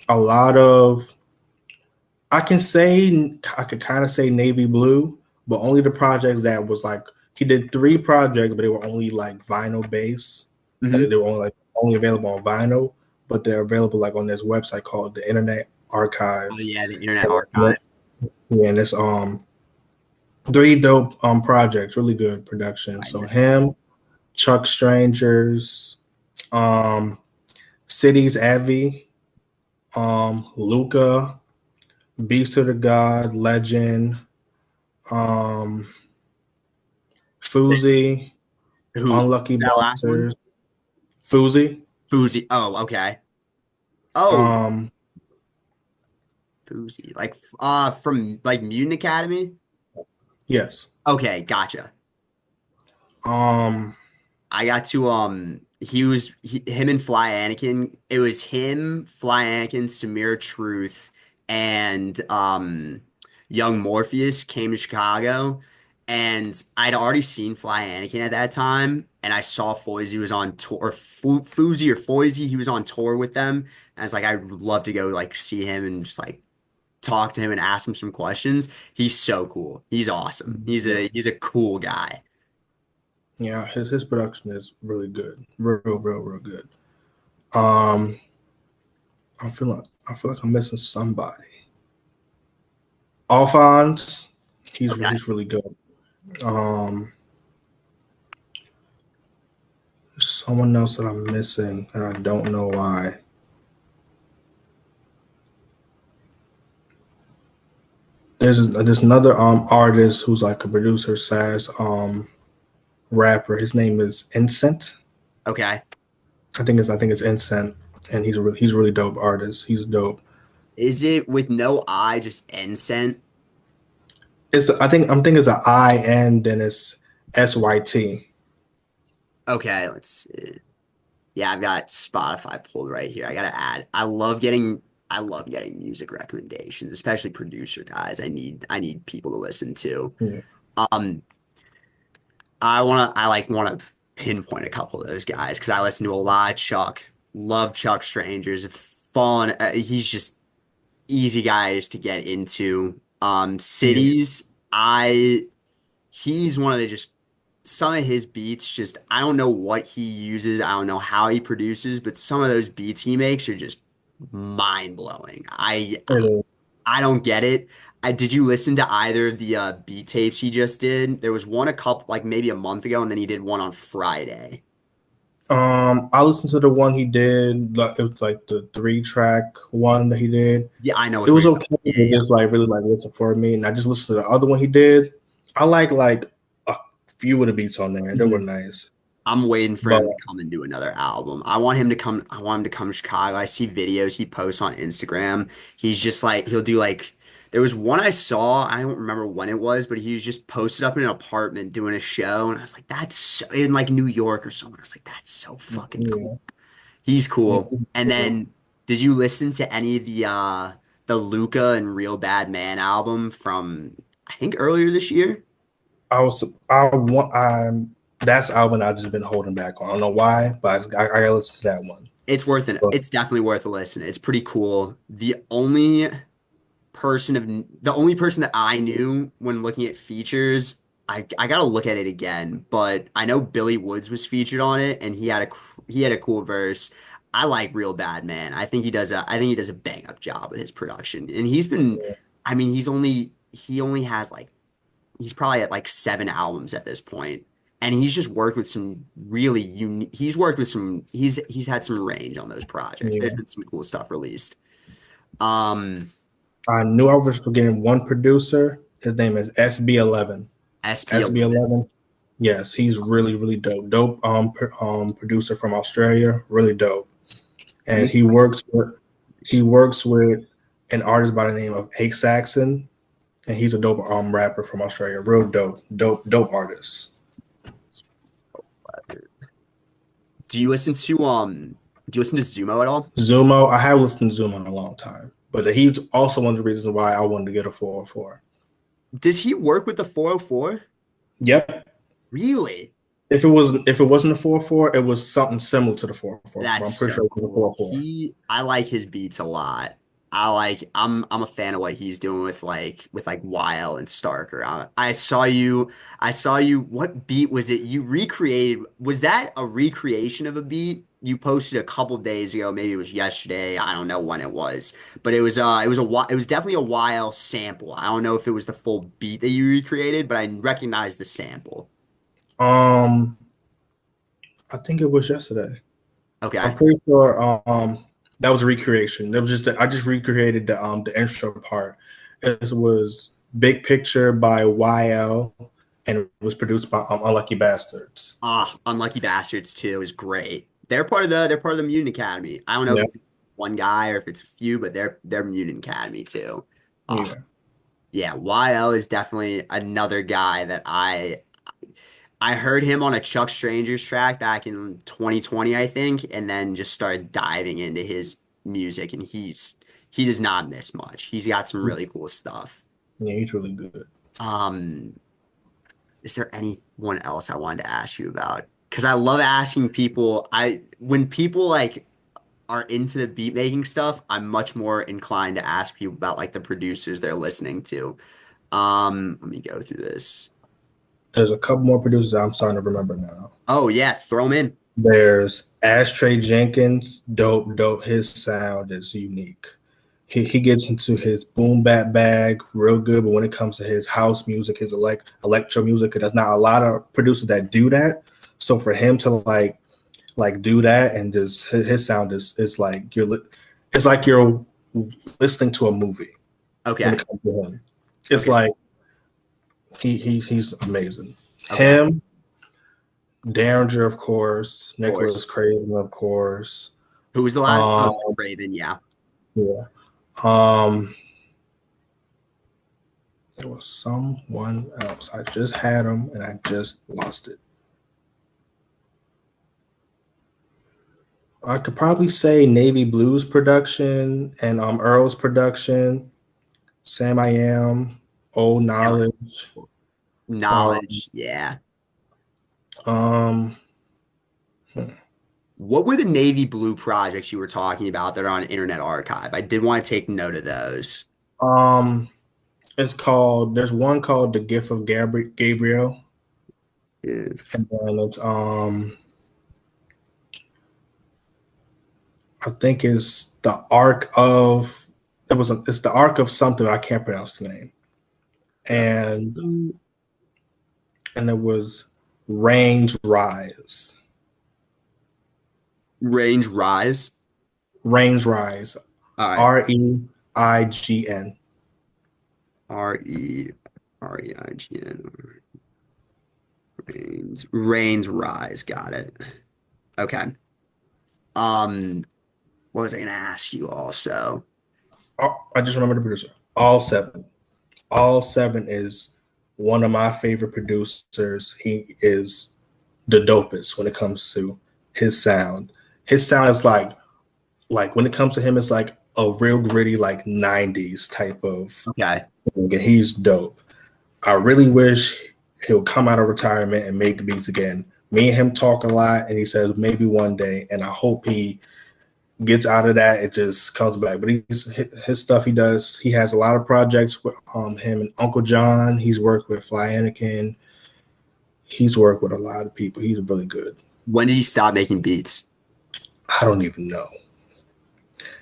a lot of I could kind of say Navy Blue, but only the projects that was like he did 3 projects, but they were only like vinyl based. Hmm. They were only available on vinyl, but they're available like on this website called the Internet Archive. Oh yeah, the Internet Archive. Yeah, and it's 3 dope projects, really good production. I So missed that. him, Chuck Strangers, um, Cities Avi, Luca, Beast of the God, Legend, um, Fuzi, Unlucky Who's that last one? Bastards, Fuzi, Fuzi. Oh, okay. Oh, um, Fuzi. Like from like Mutant Academy? yes, Okay, gotcha. um, I got to him and Fly Anakin. It was him, Fly Anakin, Samir Truth, and young Morpheus came to Chicago, and I'd already seen Fly Anakin at that time, and I saw Foisey was on tour, or Fuzi or Foisey, he was on tour with them. And I was like, I would love to go like see him and just like talk to him and ask him some questions. He's so cool. He's awesome. He's a cool guy. yeah, his production is really good, real good. Um, I feel like I'm missing somebody. Alphonse, Okay. he's really good. Um, there's someone else that I'm missing, and I don't know why. There's another artist who's like a producer slash rapper. His name is Incent. Okay. I think it's Incent, and he's a really dope artist. He's dope. Is it with no I, just Ncent? I'm thinking it's an I and then it's SYT. Okay, let's see. Yeah, I've got Spotify pulled right here. I gotta add. I love getting music recommendations, especially producer guys. I need people to listen to. Yeah. Um, I like wanna pinpoint a couple of those guys because I listen to a lot of Chuck. Love Chuck Strangers. Fun. He's just easy guys to get into. Yeah. Cities. I He's one of the just some of his beats just I don't know what he uses, I don't know how he produces, but some of those beats he makes are just mind blowing. I don't get it. Did you listen to either of the beat tapes he just did? There was one a couple like maybe a month ago, and then he did one on Friday. I listened to the one he did. It was like the 3-track one that he did. Yeah, I know It which one was you're okay, talking about. Yeah, but yeah. just like really like listen for me. And I just listened to the other one he did. I like a few of the beats on there. They were Mhm. nice. I'm waiting for But him to come and do another album. I want him to come to Chicago. I see videos he posts on Instagram. He's just like he'll do like there was one I saw, I don't remember when it was, but he was just posted up in an apartment doing a show, and I was like, that's so, in like New York or somewhere. I was like, that's so fucking cool. yeah, He's yeah. cool. And then did you listen to any of the Luca and Real Bad Man album from I think earlier this year? I want that's the album I've just been holding back on. I don't know why, but I gotta listen to that one. But It's definitely worth a listen. It's pretty cool. The only person that I knew when looking at features, I gotta look at it again, but I know Billy Woods was featured on it, and he had a cool verse. I like Real Bad Man. I think he does a bang up job with his production, and I mean, he only has like he's probably at like 7 albums at this point, and he's just worked with some really unique. He's had some range on those projects. There's yeah, been some cool stuff released. Um, I knew I was forgetting one producer. His name is SB11. SB11. SB11. Yes, he's really dope. Dope producer from Australia. Really dope. Let me And see if I he works with an artist by the name of Ake Saxon, and he's a dope rapper from Australia. Real dope artist. can. Do you listen to Zumo at all? Zumo, I have listened to Zumo in a long time, but he's also one of the reasons why I wanted to get a 404. Does he work with the 404? Yep. Really? If it wasn't a 4/4, it was something similar to the 4/4. But That's I'm pretty so sure it was a cool. 4/4. I like his beats a lot. I'm a fan of what he's doing with like Weil and Starker. I saw you, what beat was it you recreated? Was that a recreation of a beat you posted a couple days ago? Maybe it was yesterday. I don't know when it was, but it was definitely a Weil sample. I don't know if it was the full beat that you recreated, but I recognized the sample. Um, I think it was yesterday. I'm Okay. pretty sure that was a recreation. That was I just recreated the intro part. It was Big Picture by YL, and it was produced by Unlucky Bastards. Unlucky Bastards too is great. They're part of the Mutant Academy. I don't know if Yeah, it's one guy or if it's a few, but they're Mutant Academy too. Ah, yeah. yeah, YL is definitely another guy that I heard him on a Chuck Strangers track back in 2020, I think, and then just started diving into his music, and he does not miss much. He's got some really cool stuff. Yeah, he's really good. Um, is there anyone else I wanted to ask you about? Because I love asking people. When people like are into the beat making stuff, I'm much more inclined to ask people about like the producers they're listening to. Let me go through this. There's a couple more producers I'm starting to remember now. Oh yeah, throw them in. There's Ashtray Jenkins, dope. His sound is unique. He gets into his boom bap bag real good, but when it comes to his house music, his electro music, there's not a lot of producers that do that. So for him to like do that and just his sound is like it's like you're listening to a movie when Okay, it comes to him. It's okay, like he's amazing. okay. Him, Derringer, of course, Of Nicholas course. Craven, of course. Who was the last? Oh, Um, Craven. Yeah. yeah. Um, there was someone else. I just had him and I just lost it. I could probably say Navy Blues production and Earl's production, Sam I Am, Old Yeah. Knowledge. Um, Knowledge. Yeah. um, hmm. What were the navy blue projects you were talking about that are on Internet Archive? I did want to take note of those. um, it's called. There's one called The Gift of Gabriel, If and then it's I think it's the Ark of. It's the Ark of something. I can't pronounce the name, and it was Range Rise. Range Rise. Range Rise. All right. REIGN. R E REIGN. Rains Rise. Got it. Okay. Um, what was I gonna ask you also? Oh, I just remember the producer. All seven. All seven is one of my favorite producers. He is the dopest when it comes to his sound. His sound is like when it comes to him, it's like a real gritty like '90s type of Okay. thing, and he's dope. I really wish he'll come out of retirement and make beats again. Me and him talk a lot, and he says maybe one day, and I hope he gets out of that. It just comes back. But his stuff he does. He has a lot of projects with him and Uncle John. He's worked with Fly Anakin. He's worked with a lot of people. He's really good. When did he stop making beats? I don't even know.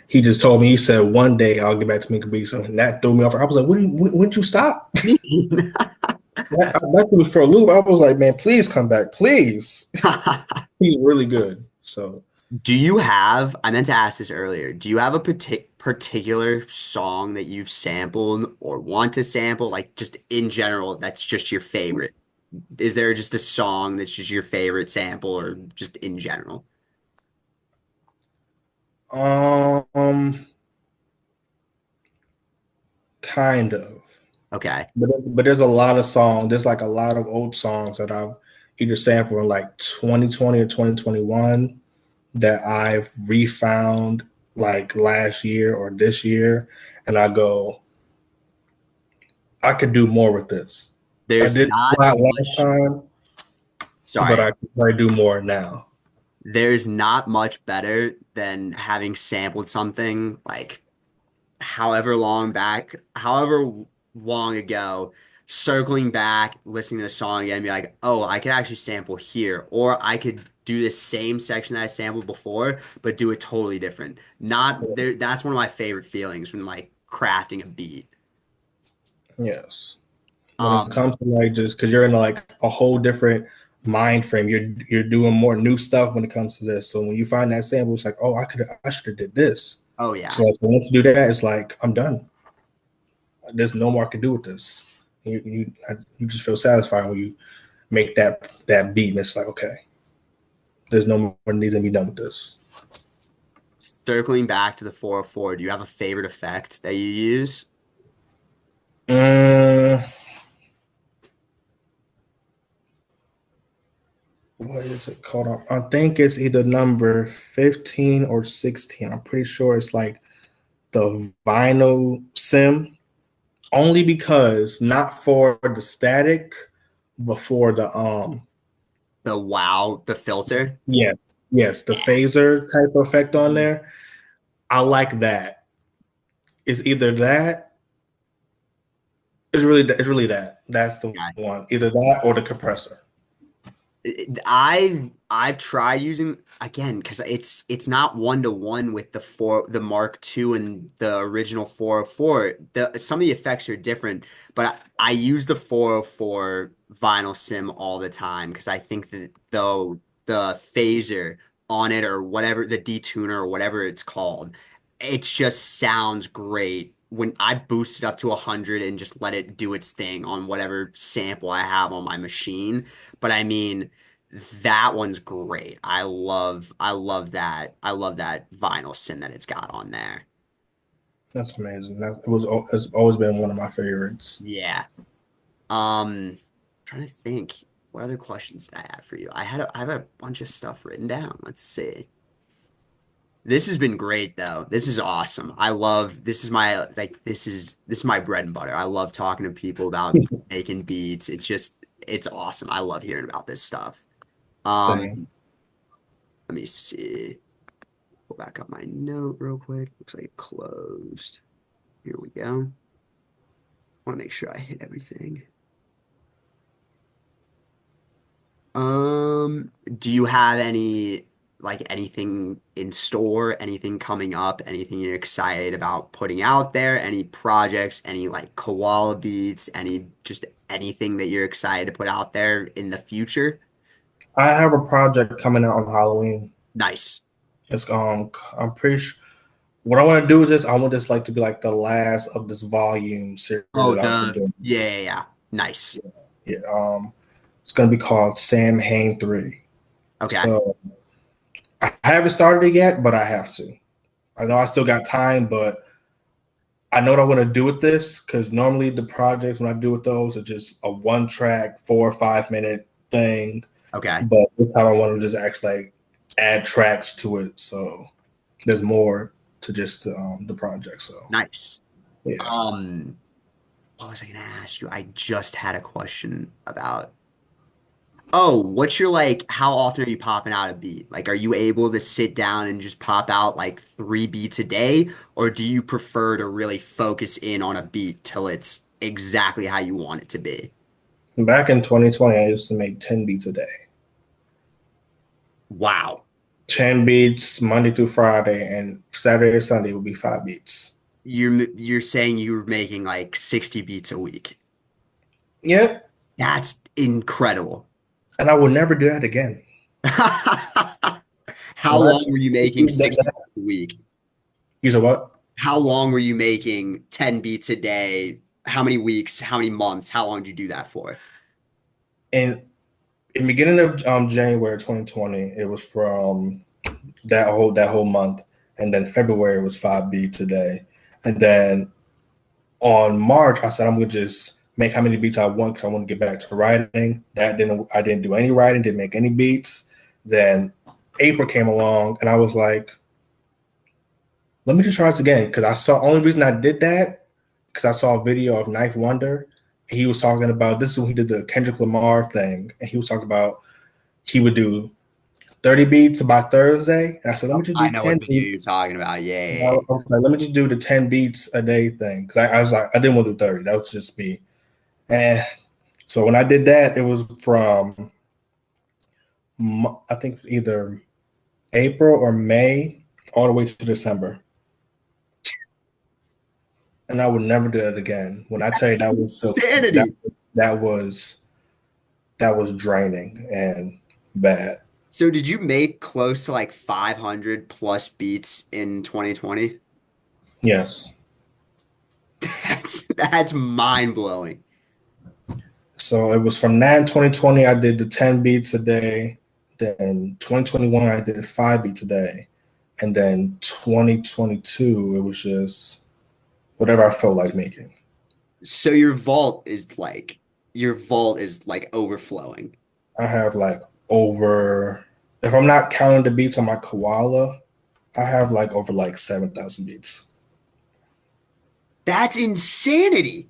He just told me. He said one day I'll get back to making beats, and that threw me off. I was like, "When'd you stop?" That threw me for a loop. I was like, "Man, please come back, please." He's really good. So Do you have, I meant to ask this earlier, do you have a particular song that you've sampled or want to sample, like just in general, that's just your favorite? Is there just a song that's just your favorite sample or just in general? um, kind of. Okay. But there's a lot of songs. There's like a lot of old songs that I've either sampled in like 2020 or 2021 that I've refound like last year or this year, and I go, I could do more with this. I There's did a not lot last much, time, but Sorry. I could probably do more now. There's not much better than having sampled something like however long ago, circling back, listening to the song again, and be like, oh, I could actually sample here, or I could do the same section that I sampled before, but do it totally different. Not there. That's one of my favorite feelings when like crafting a beat. Yes. When it Um, comes to like just because you're in like a whole different mind frame, you're doing more new stuff when it comes to this. So when you find that sample, it's like, oh, I should have did this. oh yeah. So like, once you do that, it's like I'm done. There's no more I can do with this. You just feel satisfied when you make that beat, and it's like, okay, there's no more needs to be done with this. Circling back to the 404, do you have a favorite effect that you use? Mm, what is it called? I think it's either number 15 or 16. I'm pretty sure it's like the vinyl sim, only because not for the static, but for The filter. yeah, yes, the Yeah. phaser type effect on there. I like that. It's either that. It's really that. That's the Yeah. one. Either that or the compressor. I've tried using again because it's not one to one with the Mark II and the original 404. Some of the effects are different, but I use the 404 vinyl sim all the time because I think that though the phaser on it or whatever the detuner or whatever it's called, it just sounds great when I boost it up to 100 and just let it do its thing on whatever sample I have on my machine. But I mean, that one's great. I love that. I love that vinyl sim that it's got on there. That's amazing. It's always been one of my favorites. Yeah. Trying to think what other questions did I have for you. I have a bunch of stuff written down. Let's see. This has been great though. This is awesome. I love this is my like this is my bread and butter. I love talking to people about making beats. It's awesome. I love hearing about this stuff. Um, Same. let me see. Pull back up my note real quick. Looks like it closed. Here we go. Want to make sure I hit everything. Do you have anything in store, anything coming up, anything you're excited about putting out there, any projects, any like Koala beats, anything that you're excited to put out there in the future? I have a project coming out on Halloween. Nice. It's I'm pretty sure what I want to do with this. I want this like to be like the last of this volume series Oh, that I've been doing. yeah. Nice. Yeah. It's gonna be called Sam Hain 3. Okay. So I haven't started it yet, but I have to. I know I still got time, but I know what I want to do with this because normally the projects when I do with those are just a one track, 4 or 5 minute thing. Okay. But this time I want to just actually like, add tracks to it, so there's more to just the project. So Nice. yeah, What was I gonna ask you? I just had a question about. Oh, what's your like? How often are you popping out a beat? Like, are you able to sit down and just pop out like 3 beats a day, or do you prefer to really focus in on a beat till it's exactly how you want it to be? back in 2020, I used to make 10 beats a day. Wow. 10 beats Monday through Friday, and Saturday Sunday would be 5 beats. You're saying you were making like 60 beats a week. Yep, That's incredible. and I will never do that again. How When I long were you making 60 beats a week? you said what? How long were you making 10 beats a day? How many weeks? How many months? How long did you do that for? And in the beginning of January 2020, it was from that whole month, and then February was 5 beats a day, and then on March I said I'm gonna just make how many beats I want because I want to get back to writing. I didn't do any writing, didn't make any beats. Then April came along, and I was like, let me just try this again because I saw only reason I did that because I saw a video of Knife Wonder. And he was talking about this is when he did the Kendrick Lamar thing, and he was talking about he would do 30 beats by Thursday. And I said, let me just I do know 10 what video beats. you're talking about. Yeah, And yeah, I yeah. was like, let me just do the 10 beats a day thing. Cause I was like, I didn't want to do 30. That was just me. And so when I did that, it was from, I think either April or May all the way to December. And I would never do that again. When I tell you That's that was that, insanity. that was that was draining and bad. So did you make close to like 500 plus beats in 2020? Yes. That's mind blowing. So it was from that in 2020, I did the 10 beats a day. Then 2021, I did 5 beats a day. And then 2022, it was just whatever I felt like making. So your vault is like overflowing. I have like over, if I'm not counting the beats on my Koala, I have like over like 7,000 beats. That's insanity.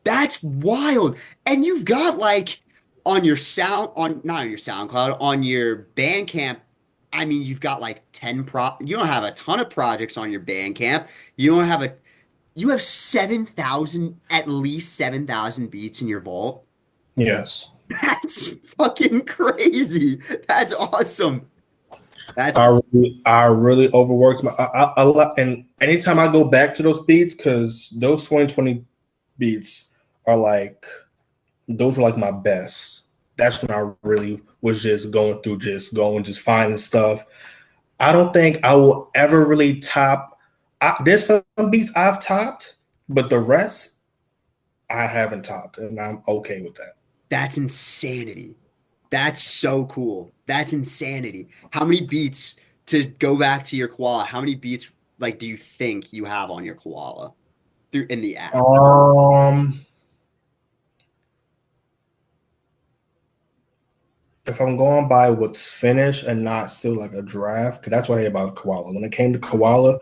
That's wild. And you've got like on your sound on not on your SoundCloud, on your Bandcamp, I mean you've got like 10 you don't have a ton of projects on your Bandcamp. You don't have a you have 7,000 at least 7,000 beats in your vault. Yes. That's fucking crazy. That's awesome. That's I really overworked and anytime I go back to those beats, because those 2020 beats are like, those were like my best. That's when I really was just going through, just finding stuff. I don't think I will ever really top. There's some beats I've topped, but the rest I haven't topped, and I'm okay with that. that's insanity. That's so cool. That's insanity. How many beats to go back to your koala? How many beats like do you think you have on your koala through in the app? Um, if I'm going by what's finished and not still like a draft, because that's what I hate about Koala. When it came to Koala,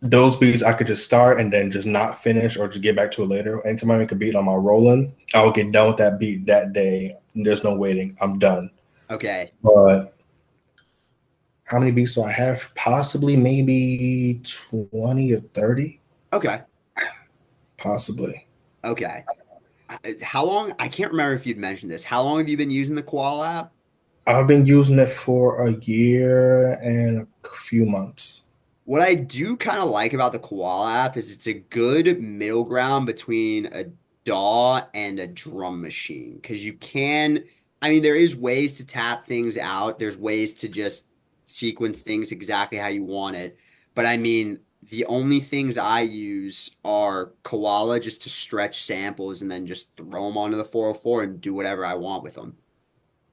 those beats I could just start and then just not finish or just get back to it later. Anytime I make a beat on my rolling, I'll get done with that beat that day. There's no waiting. I'm done. Okay. But how many beats do I have? Possibly maybe 20 or 30. Okay. Possibly. Okay. How long? I can't remember if you'd mentioned this. How long have you been using the koala app? I've been using it for a year and a few months. What I do kind of like about the Koala app is it's a good middle ground between a DAW and a drum machine. Because you can, I mean, there is ways to tap things out. There's ways to just sequence things exactly how you want it. But I mean, the only things I use are Koala just to stretch samples and then just throw them onto the 404 and do whatever I want with them.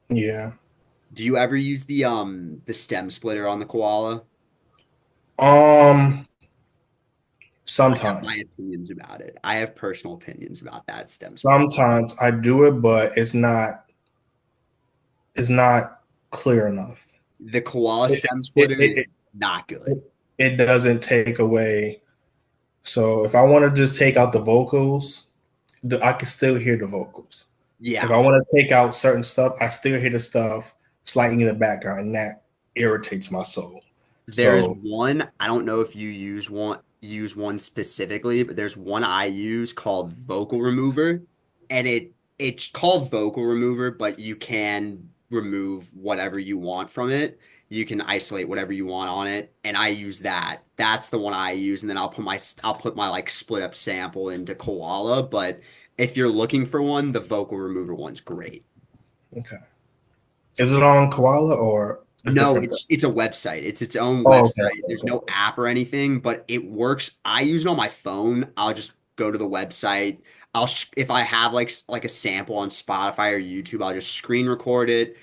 Yeah. Do you ever use the stem splitter on the Koala? Um, I have sometimes. my opinions about it. I have personal opinions about that stem splitter. Sometimes I do it, but it's not clear enough. The koala It stem it splitter is it, not it, good. it doesn't take away. So if I want to just take out the vocals, I can still hear the vocals. If Yeah, I want to take out certain stuff, I still hear the stuff slightly in the background, and that irritates my soul. there's So one. I don't know if you use one specifically, but there's one I use called Vocal Remover, and it's called Vocal Remover, but you can remove whatever you want from it. You can isolate whatever you want on it, and I use that. That's the one I use, and then I'll put my like split up sample into Koala. But if you're looking for one, the Vocal Remover one's great. okay, is it on Koala or a No, different thing? it's a website. It's its own Oh, okay, website. There's okay, no app or anything, but it works. I use it on my phone. I'll just go to the website. If I have like a sample on Spotify or YouTube, I'll just screen record it,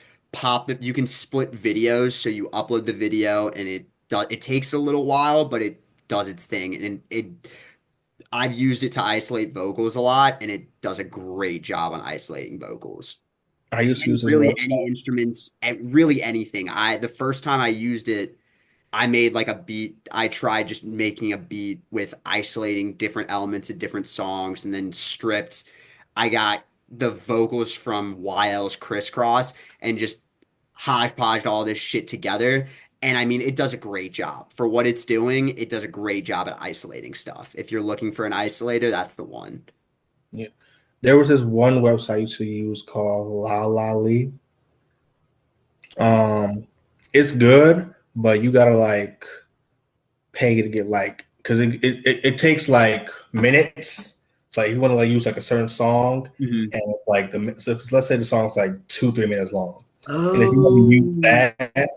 you can split videos, so you upload the video and it takes a little while, but it does its thing. And I've used it to isolate vocals a lot, and it does a great job on isolating vocals I used to and use his really any website. instruments and really anything. The first time I used it, I made like a beat. I tried just making a beat with isolating different elements of different songs and then stripped. I got the vocals from YL's Crisscross and just hodgepodged all this shit together. And I mean, it does a great job for what it's doing. It does a great job at isolating stuff. If you're looking for an isolator, that's the one. Yeah. There was this one website I used to use called La La Lee. It's good, but you gotta like pay to get like because it takes like minutes. It's like you want to like use like a certain song, Mhm. and like so let's say the song's like 2-3 minutes long, and if you want to use Oh, that,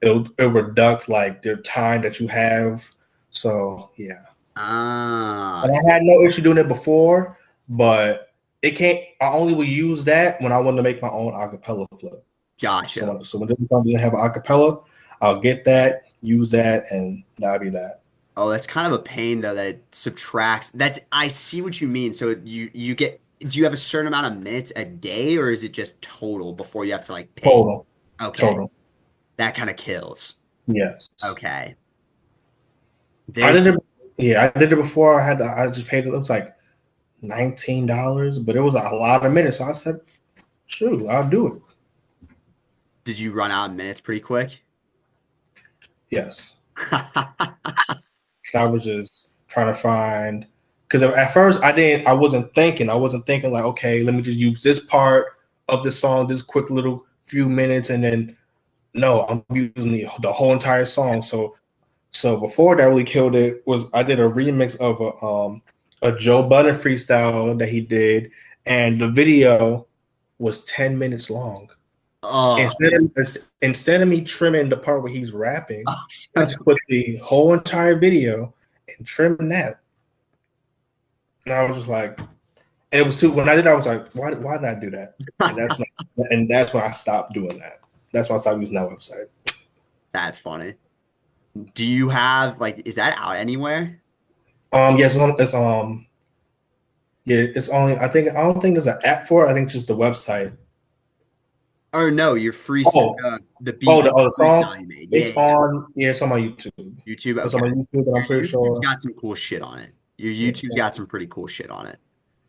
it'll reduct like the time that you have. So yeah, ah, and I had no issue doing it before, but it can't. I only will use that when I want to make my own acapella flip. gotcha. So when this song doesn't have an acapella, I'll get that, use that, and that'll be that. Oh, that's kind of a pain though that it subtracts. That's I see what you mean. So you get do you have a certain amount of minutes a day or is it just total before you have to like pay? Total, Okay. total. That kind of kills. Yes. Okay. I There's did it. Yeah, I did it before. I just paid it. It was like $19, but it was a lot of minutes. So I said, "Shoot, I'll do it." Did you run out of minutes pretty quick? Yes. I was just trying to find because at first I didn't. I wasn't thinking. I wasn't thinking like, okay, let me just use this part of the song, this quick little few minutes, and then no, I'm using the whole entire song. So before that really killed it was I did a remix of a Joe Budden freestyle that he did, and the video was 10 minutes long. Oh, Instead of me trimming the part where he's rapping, I so just put the whole entire video and trimmed that. And I was just like, and it was too. When I did, I was like, why did I do that? And that's when I stopped doing that. That's when I stopped using that website. that's funny. Do you have like is that out anywhere? Yes, yeah, it's only. I don't think there's an app for it. I think it's just the website. Or no, your free Oh, the beat the song. freestyle you made. Yeah, It's yeah, yeah. on. Yeah, it's on my YouTube. YouTube. It's Okay. on my YouTube, and I'm pretty Your YouTube's sure. got some cool shit on it. Your Yeah, YouTube's got some pretty cool shit on it.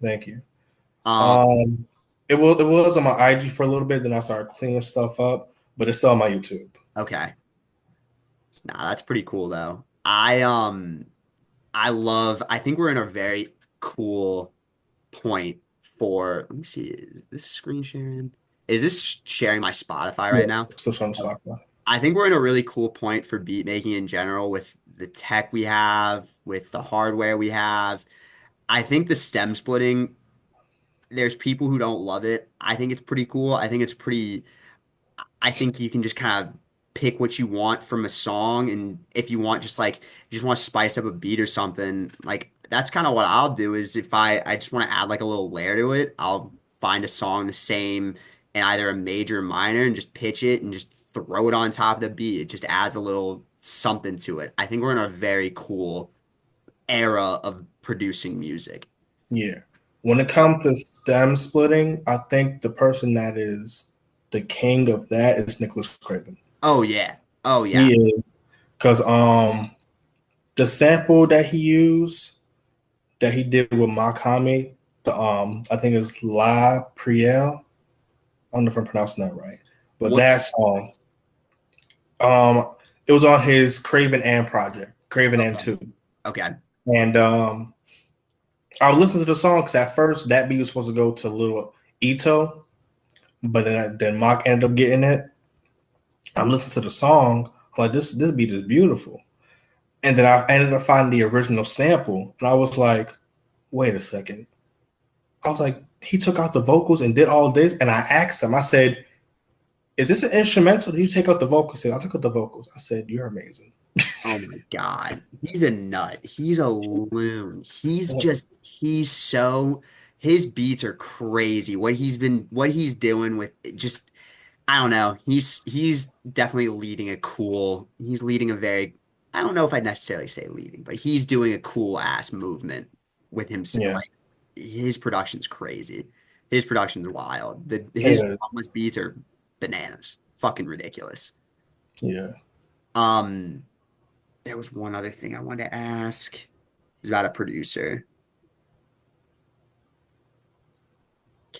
thank you. Um, Um, it was on my IG for a little bit. Then I started cleaning stuff up, but it's still on my YouTube. okay. Nah, that's pretty cool though. I think we're in a very cool point for let me see, is this screen sharing? Is this sharing my Spotify Yeah, right now? still trying to Okay. stop that. I think we're in a really cool point for beat making in general with the tech we have, with the hardware we have. I think the stem splitting, there's people who don't love it. I think it's pretty cool. I think you can just kind of pick what you want from a song. And if you want just like, you just want to spice up a beat or something, like that's kind of what I'll do is if I just want to add like a little layer to it, I'll find a song the same in either a major or minor and just pitch it and just throw it on top of the beat. It just adds a little something to it. I think we're in a very cool era of producing music. Yeah. When it comes to stem splitting, I think the person that is the king of that is Nicholas Craven. Oh yeah. Oh yeah. He is because the sample that he used that he did with Makami, the I think it's La Priel. I don't know if I'm pronouncing that right, but What? that song, um, it was on his Craven and project, Craven and Okay. Two, Okay. and I would listen to the song because at first that beat was supposed to go to Little Ito, but then Mock ended up getting it. I'm listening to the song, I'm like this beat is beautiful, and then I ended up finding the original sample, and I was like, wait a second. I was like, he took out the vocals and did all this, and I asked him, I said, is this an instrumental? Did you take out the vocals? He said, I took out the vocals. I said, you're amazing. Oh my God. He's a nut. He's a loon. He's so, his beats are crazy. What he's doing with just, I don't know. He's definitely he's leading a very, I don't know if I'd necessarily say leading, but he's doing a cool ass movement with himself. Yeah, Like his production's crazy. His production's wild. His yeah, drumless beats are bananas. Fucking ridiculous. yeah. Um, there was one other thing I wanted to ask. It was about a producer.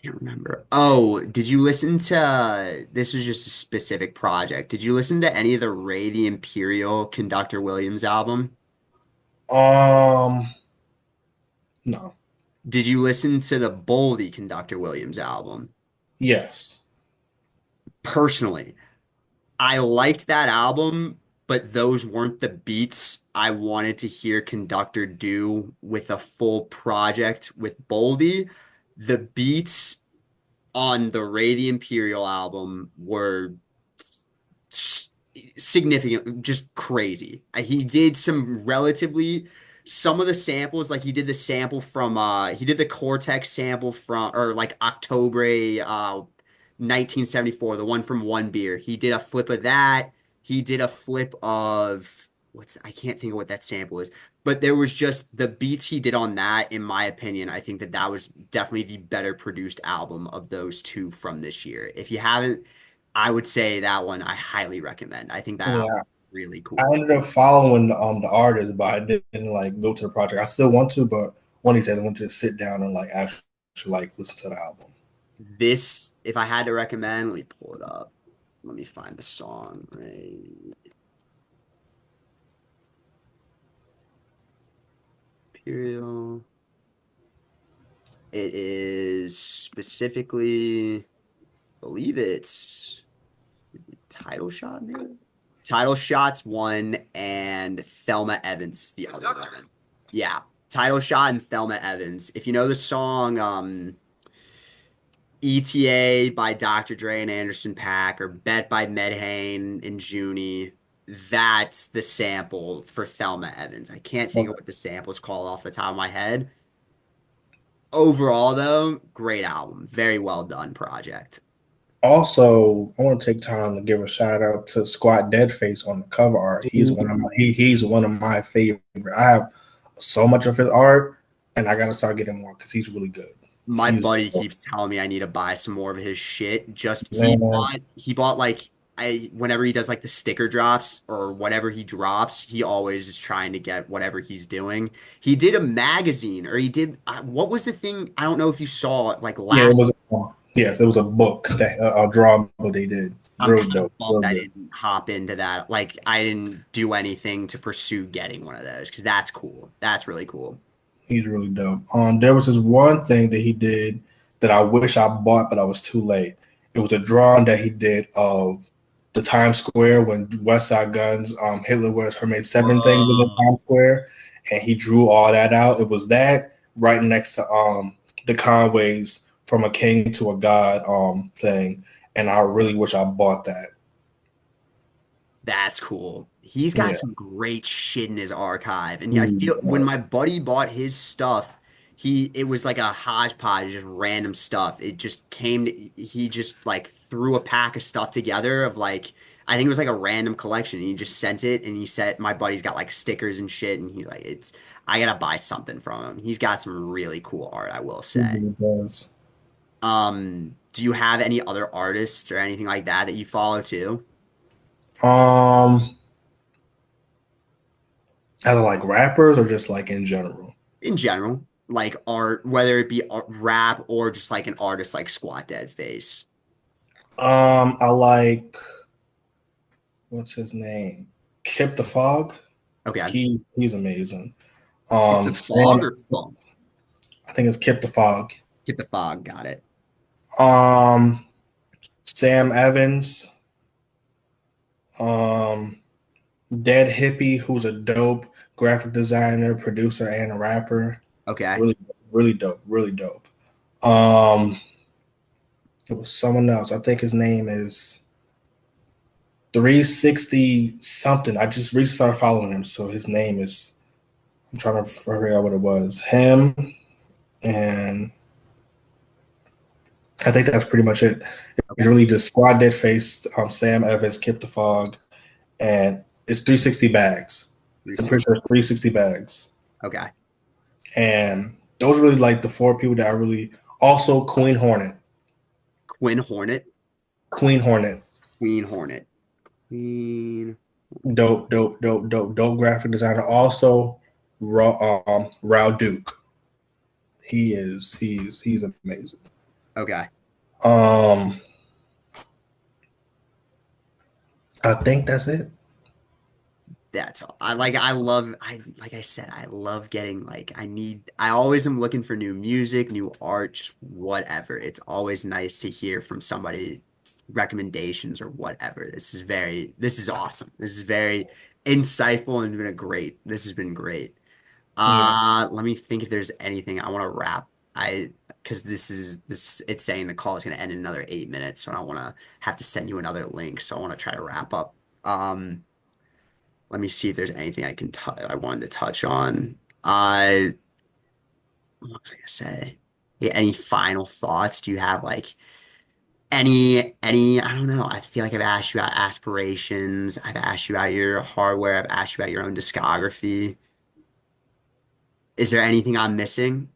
Can't remember. Oh, did you listen to this is just a specific project. Did you listen to any of the Ray the Imperial Conductor Williams album? Um, no. Did you listen to the Boldy Conductor Williams album? Yes. Personally, I liked that album, but those weren't the beats I wanted to hear Conductor do with a full project with Boldy. The beats on the Ray the Imperial album were significant, just crazy. He did some of the samples, like he did the sample from he did the Cortex sample from or like October 1974, the one from One Beer. He did a flip of that. He did a flip of I can't think of what that sample is. But there was just the beats he did on that, in my opinion, I think that that was definitely the better produced album of those two from this year. If you haven't, I would say that one I highly recommend. I think that album Yeah. is really I cool. ended up following the artist, but I didn't like go to the project. I still want to, but one of these days I want to sit down and like actually like listen to the album. This, if I had to recommend, let me pull it up. Let me find the song. Right. Imperial. It is specifically, I believe it's Title Shot, maybe? Title Shot's one, and Thelma Evans is the other one. Yeah, Title Shot and Thelma Evans. If you know the song ETA by Dr. Dre and Anderson .Paak, or Bet by Medhane and Junie, that's the sample for Thelma Evans. I can't think of what the sample is called off the top of my head. Overall, though, great album. Very well done project. Also, I want to take time to give a shout out to Squatdeadface on the cover art. He's one of my favorite. I have so much of his art, and I gotta start getting more because he's really good. My He's buddy keeps telling me I need to buy some more of his shit. Just man, he bought like whenever he does like the sticker drops or whatever he drops, he always is trying to get whatever he's doing. He did a magazine, or he did what was the thing? I don't know if you saw it like yeah, it last. was yes, it was a book that a drawing book they did. I'm Real kind dope, of bummed real I good. didn't hop into that. Like I didn't do anything to pursue getting one of those because that's cool. That's really cool. He's really dope. There was this one thing that he did that I wish I bought, but I was too late. It was a drawing that he did of the Times Square when Westside Gunn's Hitler Wears Hermès 7 thing was in Whoa. Times Square, and he drew all that out. It was that right next to the Conways from a King to a God thing, and I really wish I bought that. That's cool. He's got Yeah. some great shit in his archive. And I Mm, feel when my buddy bought his stuff, it was like a hodgepodge, just random stuff. It just he just like threw a pack of stuff together of like I think it was like a random collection. And he just sent it and he said my buddy's got like stickers and shit and he's like it's I gotta buy something from him. He's got some really cool art, I will he say. really does. Do you have any other artists or anything like that that you follow too? Um, Either like rappers or just like in general. In general, like art, whether it be rap or just like an artist like Squatdeadface. I like what's his name? Kip the Fog. Okay. He's amazing. Hit the Sam, fog or fog? I think it's Kip the Fog. Hit the fog. Got it. Um, Sam Evans. Um, Dead Hippie, who's a dope graphic designer, producer, and a rapper. Okay. Really, really dope. Really dope. Um, it was someone else. I think his name is 360 something. I just recently started following him, so his name is. I'm trying to figure out what it was. Him and I think that's pretty much it. It's Okay. really just Squatdeadface, Sam Evans, Kip the Fog, and it's 360 bags. I'm pretty 360. sure it's 360 bags. Okay. And those are really like the four people that I really also Queen Hornet. Queen Hornet. Queen Hornet. Queen Hornet. Queen. Dope graphic designer. Also Raw Duke. He's amazing. Okay. Um, I think that's it. That's all. Like I said, I love getting like I always am looking for new music, new art, just whatever. It's always nice to hear from somebody recommendations or whatever. This is awesome. This is very insightful and this has been great. Yeah. Let me think if there's anything I want to wrap. I because this it's saying the call is going to end in another 8 minutes, so I don't want to have to send you another link. So I want to try to wrap up. Let me see if there's anything I wanted to touch on. What was I gonna say? Yeah, any final thoughts? Do you have like I don't know. I feel like I've asked you about aspirations. I've asked you about your hardware. I've asked you about your own discography. Is there anything I'm missing?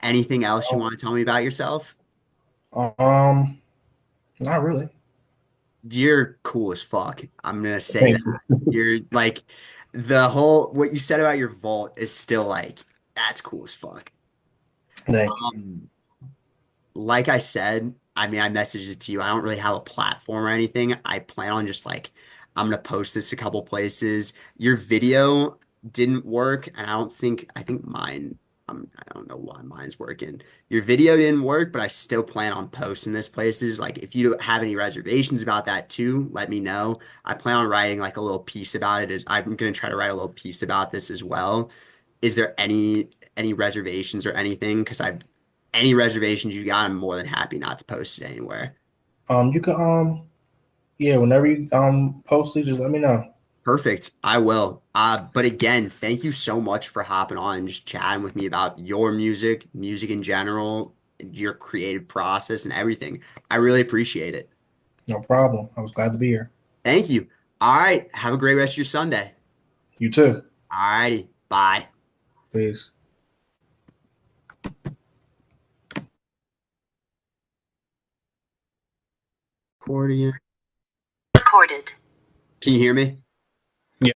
Anything else you want to tell me about yourself? Um, Not really. You're cool as fuck. I'm gonna say that. Thank you. You're like the whole what you said about your vault is still like that's cool as fuck. Thank you. Um, like I said, I mean, I messaged it to you. I don't really have a platform or anything. I plan on just like, I'm gonna post this a couple places. Your video didn't work, and I think mine, I don't know why mine's working. Your video didn't work, but I still plan on posting this places. Like, if you have any reservations about that too, let me know. I plan on writing like a little piece about it. I'm gonna try to write a little piece about this as well. Is there any reservations or anything? Because I any reservations you got, I'm more than happy not to post it anywhere. You can yeah, whenever you post it, just let me know. Perfect. I will. But again, thank you so much for hopping on and just chatting with me about your music, music in general, your creative process and everything. I really appreciate it. No problem. I was glad to be here. Thank you. All right. Have a great rest of your Sunday. You too. All righty. Bye. Peace. Accordion. Recorded. Can you hear me?